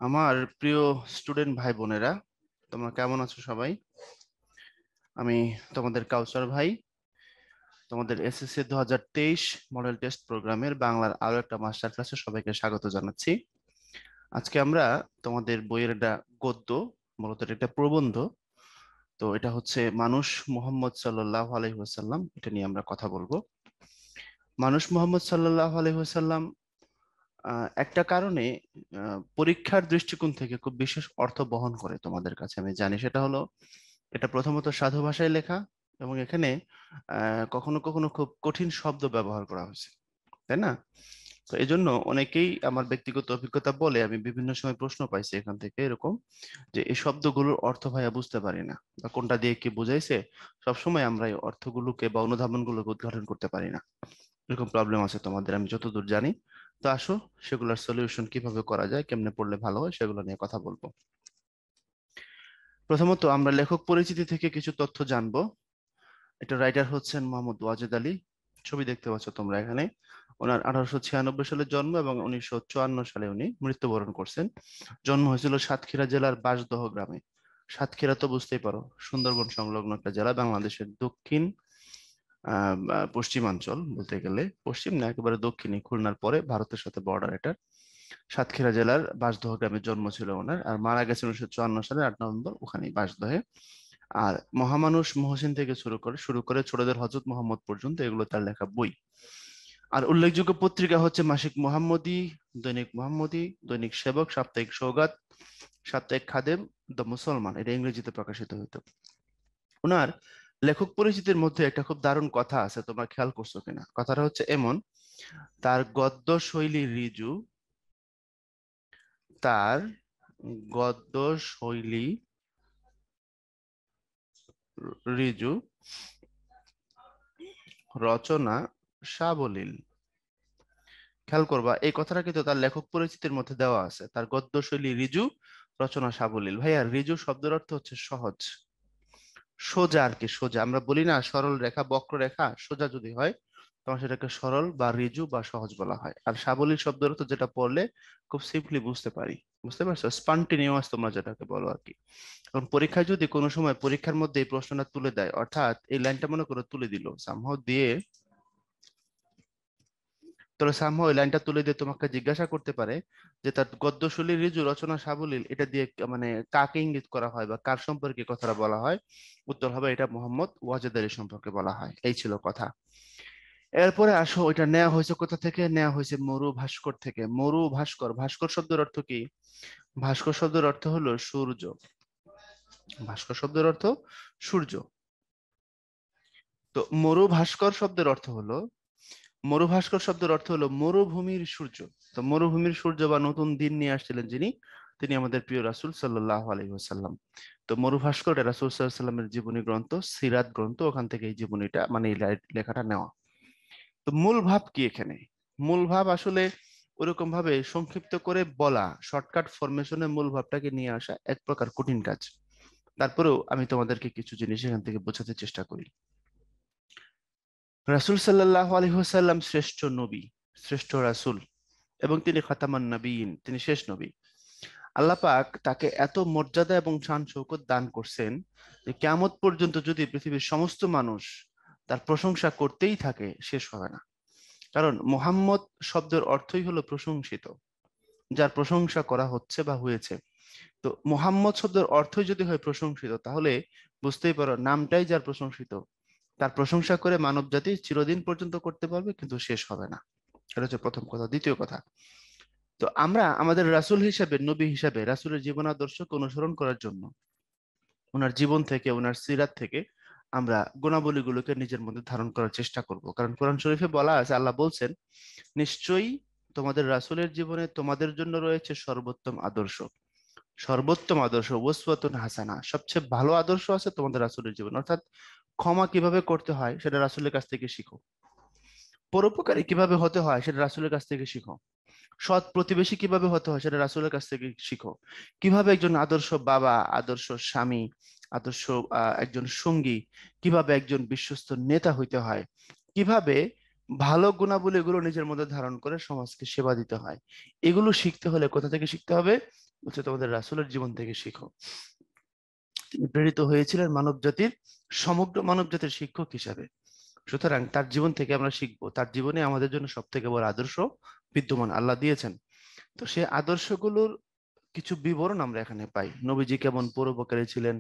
আমার প্রিয় স্টুডেন্ট ভাই বোনেরা, তোমরা কেমন আছো সবাই? আমি তোমাদের কাউসার ভাই, তোমাদের এসএসসি 2023 মডেল টেস্ট প্রোগ্রামের বাংলার আরো একটা মাস্টার ক্লাসে সবাইকে স্বাগত জানাচ্ছি। আজকে আমরা তোমাদের বইয়ের একটা গদ্য, মূলত এটা একটা প্রবন্ধ। তো এটা হচ্ছে মানুষ মোহাম্মদ সাল্লাল্লাহু আলাইহি ওয়াসাল্লাম, এটা নিয়ে আমরা কথা বলবো। মানুষ মোহাম্মদ সাল্লাল্লাহু আলাইহি ওয়াসাল্লাম একটা কারণে পরীক্ষার দৃষ্টিকোণ থেকে খুব বিশেষ অর্থ বহন করে তোমাদের কাছে আমি জানি। সেটা হলো, এটা প্রথমত সাধু ভাষায় লেখা, এবং এখানে কখনো কখনো খুব কঠিন শব্দ ব্যবহার করা হয়েছে, তাই না? তো এই জন্য অনেকেই, আমার ব্যক্তিগত অভিজ্ঞতা বলে, আমি বিভিন্ন সময় প্রশ্ন পাইছি এখান থেকে এরকম, যে এই শব্দগুলোর অর্থ ভাইয়া বুঝতে পারি না, বা কোনটা দিয়ে কি বুঝাইছে। সবসময় আমরা এই অর্থগুলোকে বা অনুধাবনগুলোকে উদ্ঘাটন করতে পারি না, এরকম প্রবলেম আছে তোমাদের, আমি যতদূর জানি। তো আসো, সেগুলোর সলিউশন কিভাবে করা যায়, কেমনে পড়লে ভালো হয়, সেগুলো নিয়ে কথা বলবো। প্রথমত আমরা লেখক পরিচিতি থেকে কিছু তথ্য জানবো। এটা রাইটার হচ্ছেন মোহাম্মদ ওয়াজেদ আলী। ছবি দেখতে পাচ্ছ তোমরা এখানে। ওনার 1896 সালে জন্ম এবং 1954 সালে উনি মৃত্যুবরণ করছেন। জন্ম হয়েছিল সাতক্ষীরা জেলার বাঁশদহ গ্রামে। সাতক্ষীরা তো বুঝতেই পারো, সুন্দরবন সংলগ্ন একটা জেলা, বাংলাদেশের দক্ষিণ পশ্চিমাঞ্চল বলতে গেলে, পশ্চিম না, একেবারে দক্ষিণে, খুলনার পরে ভারতের সাথে বর্ডার এটা। সাতক্ষীরা জেলার বাঁশদহ গ্রামে জন্ম ছিল ওনার, আর মারা গেছেন 1954 সালের 8 নভেম্বর, ওখানেই বাঁশদহে। আর মহামানুষ মহসিন থেকে শুরু করে ছোটদের হজরত মোহাম্মদ পর্যন্ত, এগুলো তার লেখা বই। আর উল্লেখযোগ্য পত্রিকা হচ্ছে মাসিক মোহাম্মদী, দৈনিক মোহাম্মদী, দৈনিক সেবক, সাপ্তাহিক সওগাত, সাপ্তাহিক খাদেম, দ্য মুসলমান, এটা ইংরেজিতে প্রকাশিত হতো। ওনার লেখক পরিচিতির মধ্যে একটা খুব দারুণ কথা আছে, তোমরা খেয়াল করছো কিনা? কথাটা হচ্ছে এমন: তার গদ্য শৈলী ঋজু, তার গদ্য শৈলী ঋজু, রচনা সাবলীল। খেয়াল করবা, এই কথাটা কিন্তু তার লেখক পরিচিতির মধ্যে দেওয়া আছে, তার গদ্য শৈলী ঋজু, রচনা সাবলীল। ভাইয়া, ঋজু শব্দের অর্থ হচ্ছে সহজ, সোজা আর কি। সোজা আমরা বলি না, সরল রেখা, বক্ররেখা সোজা যদি হয় তখন সেটাকে সরল বা ঋজু বা সহজ বলা হয়। আর সাবলীল শব্দের অর্থ যেটা পড়লে খুব সিম্পলি বুঝতে পারি, বুঝতে পারছো, স্পন্টেনিয়াস তোমরা যেটাকে বলো আর কি। কারণ পরীক্ষায় যদি কোনো সময় পরীক্ষার মধ্যে এই প্রশ্নটা তুলে দেয়, অর্থাৎ এই লাইনটা মনে করে তুলে দিল সামহাও দিয়ে, তাহলে সামহাও এই লাইনটা তুলে দিয়ে তোমাকে জিজ্ঞাসা করতে পারে যে তার গদ্যশৈলী ঋজু, রচনা সাবলীল, এটা দিয়ে মানে কাকে ইঙ্গিত করা হয় বা কার সম্পর্কে কথাটা বলা হয়। উত্তর হবে এটা মোহাম্মদ ওয়াজেদ আলী সম্পর্কে বলা হয়। এই ছিল কথা। এরপরে আসো, এটা নেওয়া হয়েছে কোথা থেকে? নেওয়া হয়েছে মরু ভাস্কর থেকে। মরু ভাস্কর, ভাস্কর শব্দের অর্থ কি? ভাস্কর শব্দের অর্থ হলো সূর্য। ভাস্কর শব্দের অর্থ সূর্য। তো মরু ভাস্কর শব্দের অর্থ হলো, মরুভাস্কর শব্দের অর্থ হলো মরুভূমির সূর্য। তো মরুভূমির সূর্য বা নতুন দিন নিয়ে আসছিলেন যিনি, তিনি আমাদের প্রিয় রাসূল সাল্লাল্লাহু আলাইহি ওয়াসাল্লাম। তো মরুভাস্কর এটা রাসূল সাল্লাল্লাহু আলাইহি ওয়াসাল্লামের জীবনী গ্রন্থ, সিরাত গ্রন্থ, ওখান থেকে এই জীবনীটা মানে এই লেখাটা নেওয়া। তো মূল ভাব কি এখানে? মূল ভাব আসলে ওরকম ভাবে সংক্ষিপ্ত করে বলা, শর্টকাট ফরমেশনে মূল ভাবটাকে নিয়ে আসা এক প্রকার কঠিন কাজ। তারপরেও আমি তোমাদেরকে কিছু জিনিস এখান থেকে বোঝাতে চেষ্টা করি। রাসূল সাল্লাল্লাহু আলাইহি ওয়াসাল্লাম শ্রেষ্ঠ নবী, শ্রেষ্ঠ রাসূল, এবং তিনি খাতামান নবীন, তিনি শেষ নবী। আল্লাহ পাক তাকে এত মর্যাদা এবং শান শৌকত দান করছেন যে কিয়ামত পর্যন্ত যদি পৃথিবীর সমস্ত মানুষ তার প্রশংসা করতেই থাকে, শেষ হবে না। কারণ মোহাম্মদ শব্দের অর্থই হলো প্রশংসিত, যার প্রশংসা করা হচ্ছে বা হয়েছে। তো মোহাম্মদ শব্দের অর্থই যদি হয় প্রশংসিত, তাহলে বুঝতেই পারো নামটাই যার প্রশংসিত, তার প্রশংসা করে মানব জাতি চিরদিন পর্যন্ত করতে পারবে, কিন্তু শেষ হবে না। এটা হচ্ছে প্রথম কথা। দ্বিতীয় কথা, তো আমরা আমাদের রাসূল হিসেবে, নবী হিসাবে রাসূলের জীবনাদর্শকে অনুসরণ করার জন্য ওনার জীবন থেকে, ওনার সিরাত থেকে আমরা গুণাবলীগুলোকে নিজের মধ্যে ধারণ করার চেষ্টা করব। কারণ কোরআন শরীফে বলা আছে, আল্লাহ বলছেন, নিশ্চয়ই তোমাদের রাসূলের জীবনে তোমাদের জন্য রয়েছে সর্বোত্তম আদর্শ। সর্বোত্তম আদর্শ, ওয়াসওয়াতুন হাসানা, সবচেয়ে ভালো আদর্শ আছে তোমাদের রাসূলের জীবন। অর্থাৎ ক্ষমা কিভাবে করতে হয় সেটা রাসূলের কাছ থেকে শিখো, পরোপকারী কিভাবে হতে হয় সেটা রাসূলের কাছ থেকে শিখো, সৎ প্রতিবেশী কিভাবে হতে হয় সেটা রাসূলের কাছ থেকে শিখো, কিভাবে একজন আদর্শ বাবা, আদর্শ স্বামী, আদর্শ একজন সঙ্গী, কিভাবে একজন বিশ্বস্ত নেতা হইতে হয়, কিভাবে ভালো গুণাবলী এগুলো নিজের মধ্যে ধারণ করে সমাজকে সেবা দিতে হয়। এগুলো শিখতে হলে কোথা থেকে শিখতে হবে? বলছে তোমাদের রাসূলের জীবন থেকে শিখো। তিনি প্রেরিত হয়েছিলেন মানব জাতির, সমগ্র মানব জাতির শিক্ষক হিসাবে। সুতরাং তার জীবন থেকে আমরা শিখবো। তার জীবনে আমাদের জন্য সব থেকে বড় আদর্শ বিদ্যমান আল্লাহ দিয়েছেন। তো সেই আদর্শগুলোর কিছু বিবরণ আমরা এখানে পাই। নবীজি কেমন পরোপকারী ছিলেন,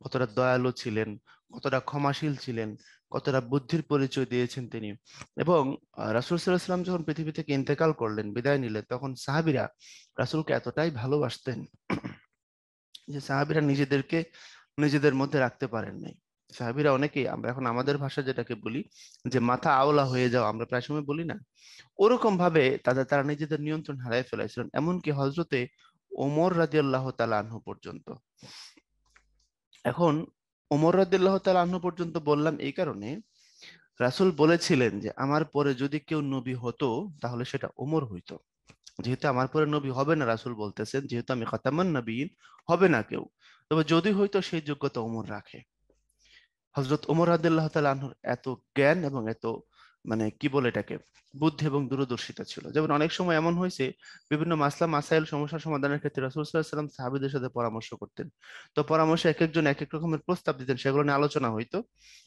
কতটা দয়ালু ছিলেন, কতটা ক্ষমাশীল ছিলেন, কতটা বুদ্ধির পরিচয় দিয়েছেন তিনি। এবং রাসূল সাল্লাল্লাহু আলাইহি ওয়াসাল্লাম যখন পৃথিবী থেকে ইন্তেকাল করলেন, বিদায় নিলেন, তখন সাহাবীরা রাসূলকে এতটাই ভালোবাসতেন যে সাহাবীরা নিজেদেরকে নিজেদের মধ্যে রাখতে পারেন নাই। সাহাবীরা অনেকেই, আমরা এখন আমাদের ভাষা যেটাকে বলি যে মাথা আওলা হয়ে যাও, আমরা প্রায় সময় বলি না, ওরকম ভাবে তারা নিজেদের নিয়ন্ত্রণ হারায় ফেলেছিলেন। এমনকি হজরতে ওমর রাদিয়াল্লাহু তাআলা আনহু পর্যন্ত। এখন ওমর রাদিয়াল্লাহু তাআলা আনহু পর্যন্ত বললাম এই কারণে, রাসূল বলেছিলেন যে আমার পরে যদি কেউ নবী হতো তাহলে সেটা ওমর হইতো। যেহেতু আমার পরে নবী হবে না, রাসূল বলতেছেন যেহেতু আমি খাতামান নবীন, হবে না কেউ, তবে যদি হইতো সেই যোগ্যতা ওমর রাখে। হযরত ওমর রাদিয়াল্লাহু তাআলা আনহুর এত জ্ঞান এবং এত মানে কি বলে এটাকে, বুদ্ধি এবং দূরদর্শিতা ছিল। যেমন অনেক সময় এমন হয়েছে, বিভিন্ন মাসলা মাসাইল সমস্যার সমাধানের ক্ষেত্রে রাসূল সাল্লাল্লাহু আলাইহি ওয়াসাল্লাম সাহাবীদের সাথে পরামর্শ করতেন। তো পরামর্শে এক একজন এক এক রকমের প্রস্তাব দিতেন, সেগুলো নিয়ে আলোচনা হইতো।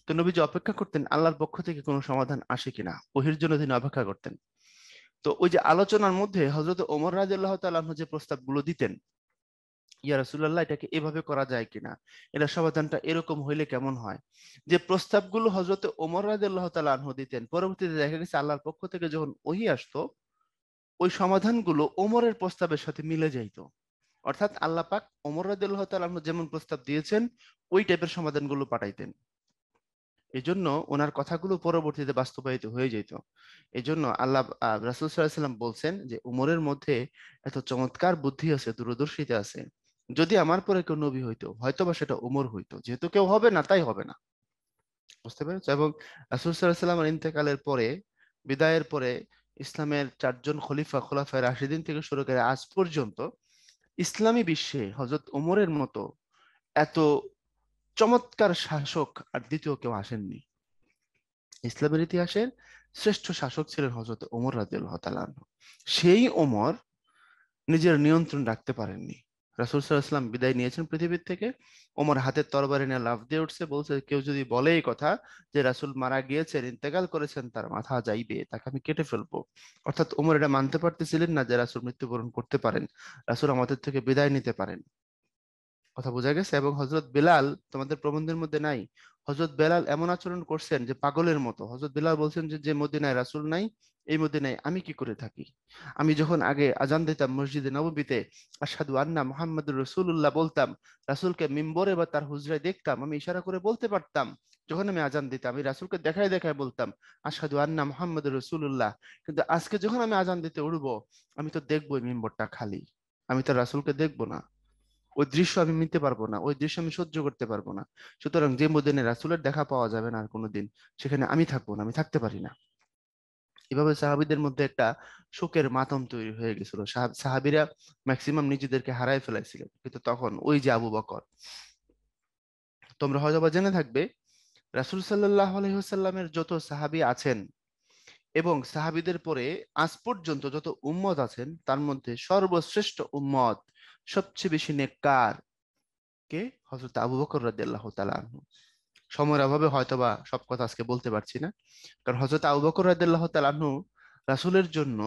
তো নবীজি অপেক্ষা করতেন আল্লাহর পক্ষ থেকে কোনো সমাধান আসে কিনা, ওহীর জন্য তিনি অপেক্ষা করতেন। তো ওই যে আলোচনার মধ্যে হযরত ওমর রাদিয়াল্লাহু তাআলা আনহু যে প্রস্তাবগুলো দিতেন, ইয়া রাসূলুল্লাহ এটাকে এভাবে করা যায় কিনা, এটা সমাধানটা এরকম হইলে কেমন হয়, যে প্রস্তাবগুলো হযরত ওমর রাদিয়াল্লাহু তাআলা আনহু দিতেন, পরবর্তীতে দেখা গেছে আল্লাহর পক্ষ থেকে যখন ওহী আসতো, ওই সমাধানগুলো ওমরের প্রস্তাবের সাথে মিলে যাইতো। অর্থাৎ আল্লাহ পাক ওমর রাদিয়াল্লাহু তাআলা আনহু যেমন প্রস্তাব দিয়েছেন, ওই টাইপের সমাধানগুলো পাঠাইতেন। এজন্য ওনার কথাগুলো পরবর্তীতে বাস্তবায়িত হয়ে যেত। এজন্য আল্লাহ রাসূল সাল্লাল্লাহু আলাইহি ওয়াসাল্লাম বলছেন যে উমরের মধ্যে এত চমৎকার বুদ্ধি আছে, দূরদর্শিতা আছে। যদি আমার পরে কেউ নবী হইতো, হয়তোবা সেটা উমর হইতো। যেহেতু কেউ হবে না, তাই হবে না। বুঝতে পেরেছো? এবং রাসূল সাল্লাল্লাহু আলাইহি ওয়াসাল্লামের ইন্তেকালের পরে, বিদায়ের পরে, ইসলামের চারজন খলিফা, খোলাফায়ে রাশিদিন থেকে শুরু করে আজ পর্যন্ত ইসলামী বিশ্বে হযরত উমরের মতো এত চমৎকার শাসক আর দ্বিতীয় কেউ আসেননি। ইসলামের ইতিহাসের শ্রেষ্ঠ শাসক ছিলেন হযরত ওমর রাদিয়াল্লাহু তাআলা আনহু। সেই ওমর নিজের নিয়ন্ত্রণ রাখতে পারেননি। রাসূল সাল্লাল্লাহু আলাইহি ওয়াসাল্লাম বিদায় নিয়েছেন পৃথিবীর থেকে, ওমর হাতের তরবারি নিয়ে লাফ দিয়ে উঠছে, বলছে কেউ যদি বলে এই কথা যে রাসূল মারা গিয়েছেন, ইন্তেকাল করেছেন, তার মাথা যাইবে, তাকে আমি কেটে ফেলবো। অর্থাৎ ওমর এটা মানতে পারতেছিলেন না যে রাসূল মৃত্যুবরণ করতে পারেন, রাসূল আমাদের থেকে বিদায় নিতে পারেন। কথা বোঝা গেছে? এবং হযরত বেলাল তোমাদের প্রবন্ধের মধ্যে নাই, হযরত বেলাল এমন আচরণ করছেন যে পাগলের মতো। হযরত বেলাল বলছেন যে যে মদিনায় রাসূল নাই, এই মদিনায় আমি কি করে থাকি? আমি যখন আগে আজান দিতাম মসজিদে নববীতে, আশহাদু আন্না মুহাম্মাদুর রাসূলুল্লাহ বলতাম, রাসূলকে মিম্বরে বা তার হুজরায় দেখতাম, আমি ইশারা করে বলতে পারতাম। যখন আমি আজান দিতাম আমি রাসূলকে দেখায় দেখায় বলতাম আশহাদু আন্না মুহাম্মাদুর রাসূলুল্লাহ। কিন্তু আজকে যখন আমি আজান দিতে উঠবো, আমি তো দেখবোই মিম্বরটা খালি, আমি তো রাসূলকে দেখবো না। ওই দৃশ্য আমি নিতে পারবো না, ওই দৃশ্য আমি সহ্য করতে পারবো না। সুতরাং যে মদিনে রাসূলের দেখা পাওয়া যাবে না আর কোনোদিন, সেখানে আমি থাকবো না, আমি থাকতে পারি না। এভাবে সাহাবীদের মধ্যে একটা শোকের মাতম তৈরি হয়ে গেছিল। সাহাবীরা ম্যাক্সিমাম নিজেদেরকে হারায় ফেলাইছিলেন। কিন্তু তখন ওই যে আবু বকর, তোমরা হয়তো বা জেনে থাকবে, রাসূল সাল্লাল্লাহু আলাইহি ওয়াসাল্লামের যত সাহাবী আছেন এবং সাহাবীদের পরে আজ পর্যন্ত যত উম্মত আছেন, তার মধ্যে সর্বশ্রেষ্ঠ উম্মত, সবচেয়ে বেশি নেককার কে? হযরত আবু বকর রাদিয়াল্লাহু তাআলা আনহু। সময়ের অভাবে হয়তোবা সব কথা আজকে বলতে পারছি না, কারণ হযরত আবু বকর রাদিয়াল্লাহু তাআলা আনহু রাসূলের জন্য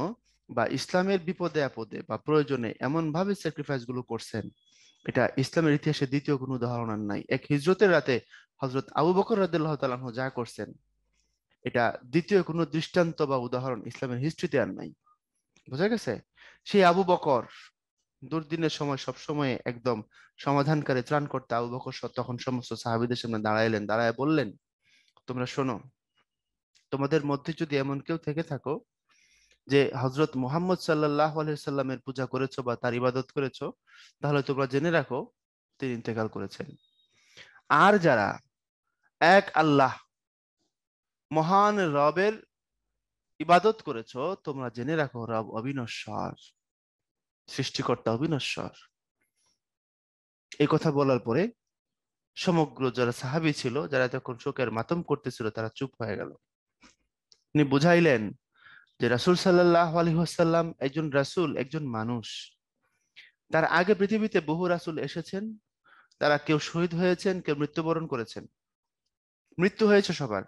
বা ইসলামের বিপদে আপদে বা প্রয়োজনে এমন ভাবে স্যাক্রিফাইস গুলো করছেন, এটা ইসলামের ইতিহাসে দ্বিতীয় কোনো উদাহরণ আর নাই। এক হিজরতের রাতে হযরত আবু বকর রাদিয়াল্লাহু তাআলা আনহু যা করছেন, এটা দ্বিতীয় কোনো দৃষ্টান্ত বা উদাহরণ ইসলামের হিস্ট্রিতে আর নাই। বোঝা গেছে? সেই আবু বকর দুর্দিনের সময় সব সময় একদম সমাধানকারী, ত্রাণ করতে আবু বকর তখন সমস্ত সাহাবীদের সামনে দাঁড়াইলেন, দাঁড়ায় বললেন, তোমরা শোনো, তোমাদের মধ্যে যদি এমন কেউ থেকে থাকো যে হযরত মুহাম্মদ সাল্লাল্লাহু আলাইহি সাল্লামের পূজা করেছো বা তার ইবাদত করেছো, তাহলে তোমরা জেনে রাখো তিনি ইন্তেকাল করেছেন। আর যারা এক আল্লাহ মহান রবের ইবাদত করেছো, তোমরা জেনে রাখো রব অবিনশ্বর, সৃষ্টিকর্তা অবিনশ্বর। এই কথা বলার পরে সমগ্র যারা সাহাবী ছিল, যারা তখন শোকের মাতম করতেছিল, তারা চুপ হয়ে গেল। তিনি বুঝাইলেন যে রাসূল সাল্লাল্লাহু আলাইহি ওয়াসাল্লাম একজন রাসূল, একজন মানুষ। তার আগে পৃথিবীতে বহু রাসূল এসেছেন, তারা কেউ শহীদ হয়েছেন, কেউ মৃত্যুবরণ করেছেন, মৃত্যু হয়েছে সবার।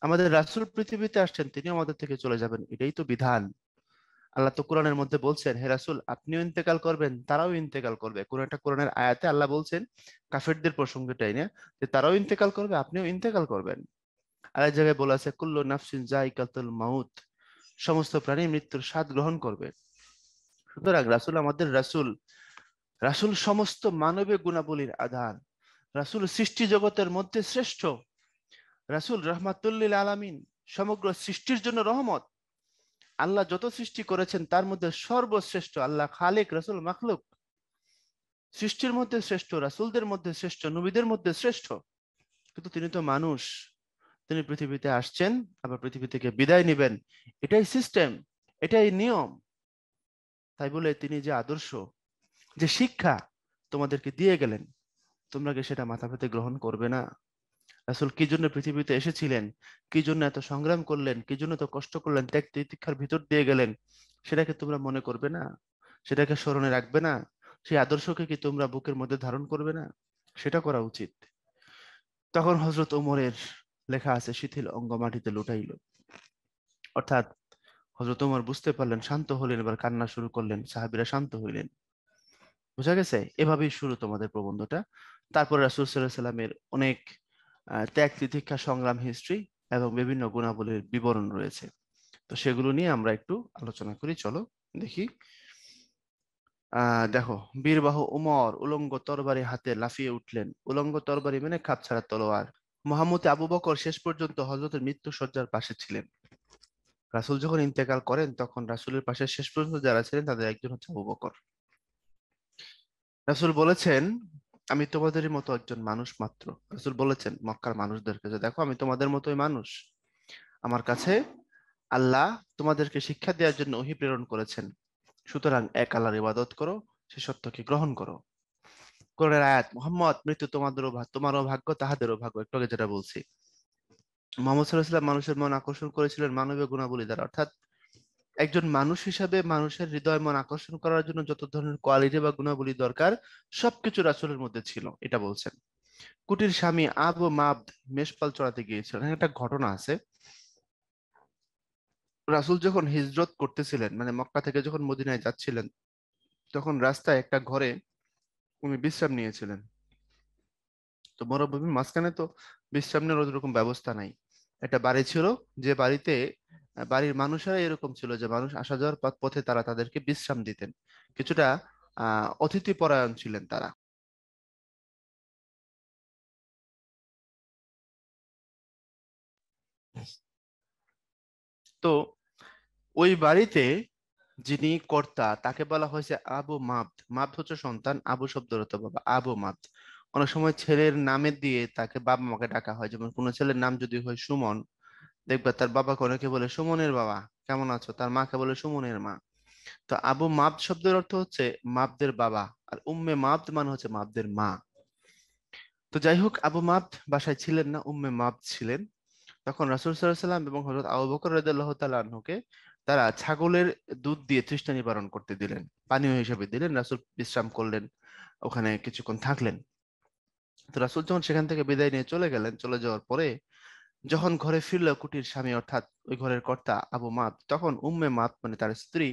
আমাদের রাসূল পৃথিবীতে আসছেন, তিনিও আমাদের থেকে চলে যাবেন, এটাই তো বিধান। আল্লাহ তো কোরআনের মধ্যে বলছেন, হে রাসূল আপনিও ইন্তেকাল করবেন, তারাও ইন্তেকাল করবে। কোন একটা কোরআনের আয়াতে আল্লাহ বলছেন কাফেরদের প্রসঙ্গটাই না, যে তারাও ইন্তেকাল করবে, আপনিও ইন্তেকাল করবেন। আর এক জায়গায় বলা আছে কুল্লু নাফসিন যায়কাতুল মাউত, সমস্ত প্রাণী মৃত্যুর স্বাদ গ্রহণ করবে। সুতরাং রাসূল আমাদের রাসূল, রাসূল সমস্ত মানবীয় গুণাবলীর আধার, রাসূল সৃষ্টি জগতের মধ্যে শ্রেষ্ঠ, রাসূল রহমাতুল্লিল আলামিন, সমগ্র সৃষ্টির জন্য রহমত। আল্লাহ যত সৃষ্টি করেছেন তার মধ্যে সর্বশ্রেষ্ঠ। আল্লাহ খালিক, রাসূল মাখলুক। সৃষ্টির মধ্যে শ্রেষ্ঠ, রাসূলদের মধ্যে শ্রেষ্ঠ, নবীদের মধ্যে শ্রেষ্ঠ। কিন্তু তিনি তো মানুষ, তিনি পৃথিবীতে আসছেন, আবার পৃথিবী থেকে বিদায় নেবেন। এটাই সিস্টেম, এটাই নিয়ম। তাই বলে তিনি যে আদর্শ, যে শিক্ষা তোমাদেরকে দিয়ে গেলেন, তোমরা কি সেটা মাথা পেতে গ্রহণ করবে না? রাসূল কি জন্য পৃথিবীতে এসেছিলেন, কি জন্য এত সংগ্রাম করলেন, কি জন্য এত কষ্ট করলেন, ত্যাগ তিতিক্ষার ভিতর দিয়ে গেলেন, সেটাকে তোমরা মনে করবে না? সেটাকে স্মরণে রাখবে না? সেই আদর্শকে কি তোমরা বুকের মধ্যে ধারণ করবে না? সেটা করা উচিত। তখন হযরত ওমরের, লেখা আছে, শিথিল অঙ্গ মাটিতে লুটাইল। অর্থাৎ হযরত ওমর বুঝতে পারলেন, শান্ত হলেন, এবার কান্না শুরু করলেন, সাহাবীরা শান্ত হইলেন। বোঝা গেছে? এভাবেই শুরু তোমাদের প্রবন্ধটা। তারপর রাসূল সাল্লাল্লাহু আলাইহি সাল্লামের অনেক ত্যাগ তিতিক্ষা, সংগ্রাম, হিস্ট্রি এবং বিভিন্ন গুণাবলীর বিবরণ রয়েছে। তো সেগুলো নিয়ে আমরা একটু আলোচনা করি, চলো দেখি। দেখো, বীরবাহু উমর উলঙ্গ তরবারি হাতে লাফিয়ে উঠলেন। উলঙ্গ তরবারি মানে খাপছাড়া তলোয়ার। মুহাম্মদ আবু বকর শেষ পর্যন্ত হযরতের মৃত্যু শয্যার পাশে ছিলেন। রাসূল যখন ইন্তেকাল করেন তখন রাসূলের পাশে শেষ পর্যন্ত যারা ছিলেন তাদের একজন হচ্ছে আবু বকর। রাসূল বলেছেন, আমি তোমাদেরই মতো একজন মানুষ মাত্র। রাসূল বলেছেন মক্কার মানুষদেরকে যে দেখো, আমি তোমাদের মতোই মানুষ। আমার কাছে আল্লাহ তোমাদেরকে শিক্ষা দেওয়ার জন্য ওহী প্রেরণ করেছেন। সুতরাং এক আল্লাহর ইবাদত করো, সে সত্যকে গ্রহণ করো। কোরআনের আয়াত, মুহাম্মদ মৃত্যু তোমাদেরও তোমারও ভাগ্য, তাহাদেরও ভাগ্য, একটু আগে যেটা বলছি। মুহাম্মদ সাল্লাল্লাহু আলাইহি ওয়াসাল্লাম মানুষের মন আকর্ষণ করেছিলেন মানবীয় গুণাবলী দ্বারা। অর্থাৎ একজন মানুষ হিসাবে মানুষের হৃদয় মন আকর্ষণ করার জন্য যত ধরনের কোয়ালিটি বা গুণাবলী দরকার, সবকিছু রাসূলের মধ্যে ছিল, এটা বলছেন। কুটির স্বামী আবু মাবদ মেষপাল চড়াতে গিয়েছিলেন। এখানে একটা ঘটনা আছে। রাসূল যখন হিজরত করতেছিলেন, মানে মক্কা থেকে যখন মদিনায় যাচ্ছিলেন, তখন রাস্তায় একটা ঘরে উনি বিশ্রাম নিয়েছিলেন। তো মরুভূমির মাঝখানে তো বিশ্রাম নেওয়ার ওরকম ব্যবস্থা নাই। একটা বাড়ি ছিল, যে বাড়িতে বাড়ির মানুষেরা এরকম ছিল যে মানুষ আসা যাওয়ার পথে তারা তাদেরকে বিশ্রাম দিতেন। কিছুটা অতিথি পরায়ণ ছিলেন তারা। তো ওই বাড়িতে যিনি কর্তা তাকে বলা হয়েছে আবু মাবদ। মাবদ হচ্ছে সন্তান, আবু শব্দের অর্থ বাবা, আবু মাবদ। অনেক সময় ছেলের নামে দিয়ে তাকে বাবা মাকে ডাকা হয়। যেমন কোনো ছেলের নাম যদি হয় সুমন, দেখবা তার বাবাকে অনেকে বলে সুমনের বাবা, কেমন আছো, তার মাকে বলে সুমনের মা। তো আবু মাবদ শব্দের অর্থ হচ্ছে মাবদের বাবা, আর উম্মে মাবদ মানে হচ্ছে মাবদের মা। তো যাই হোক, আবু মাবদ বাসায় ছিলেন না, উম্মে মাবদ ছিলেন। তখন রাসূল সাল্লাল্লাহু আলাইহি সাল্লাম এবং হযরত আবু বকর রাদিয়াল্লাহু তাআলা আনহুকে তারা ছাগলের দুধ দিয়ে তৃষ্ণা নিবারণ করতে দিলেন, পানীয় হিসেবে দিলেন। রাসূল বিশ্রাম করলেন, ওখানে কিছুক্ষণ থাকলেন। তো রাসূল যখন সেখান থেকে বিদায় নিয়ে চলে গেলেন, চলে যাওয়ার পরে যখন ঘরে ফিরল কুটির স্বামী, অর্থাৎ ওই ঘরের কর্তা আবু মাদ, তখন উম্মে মাদ মানে তার স্ত্রী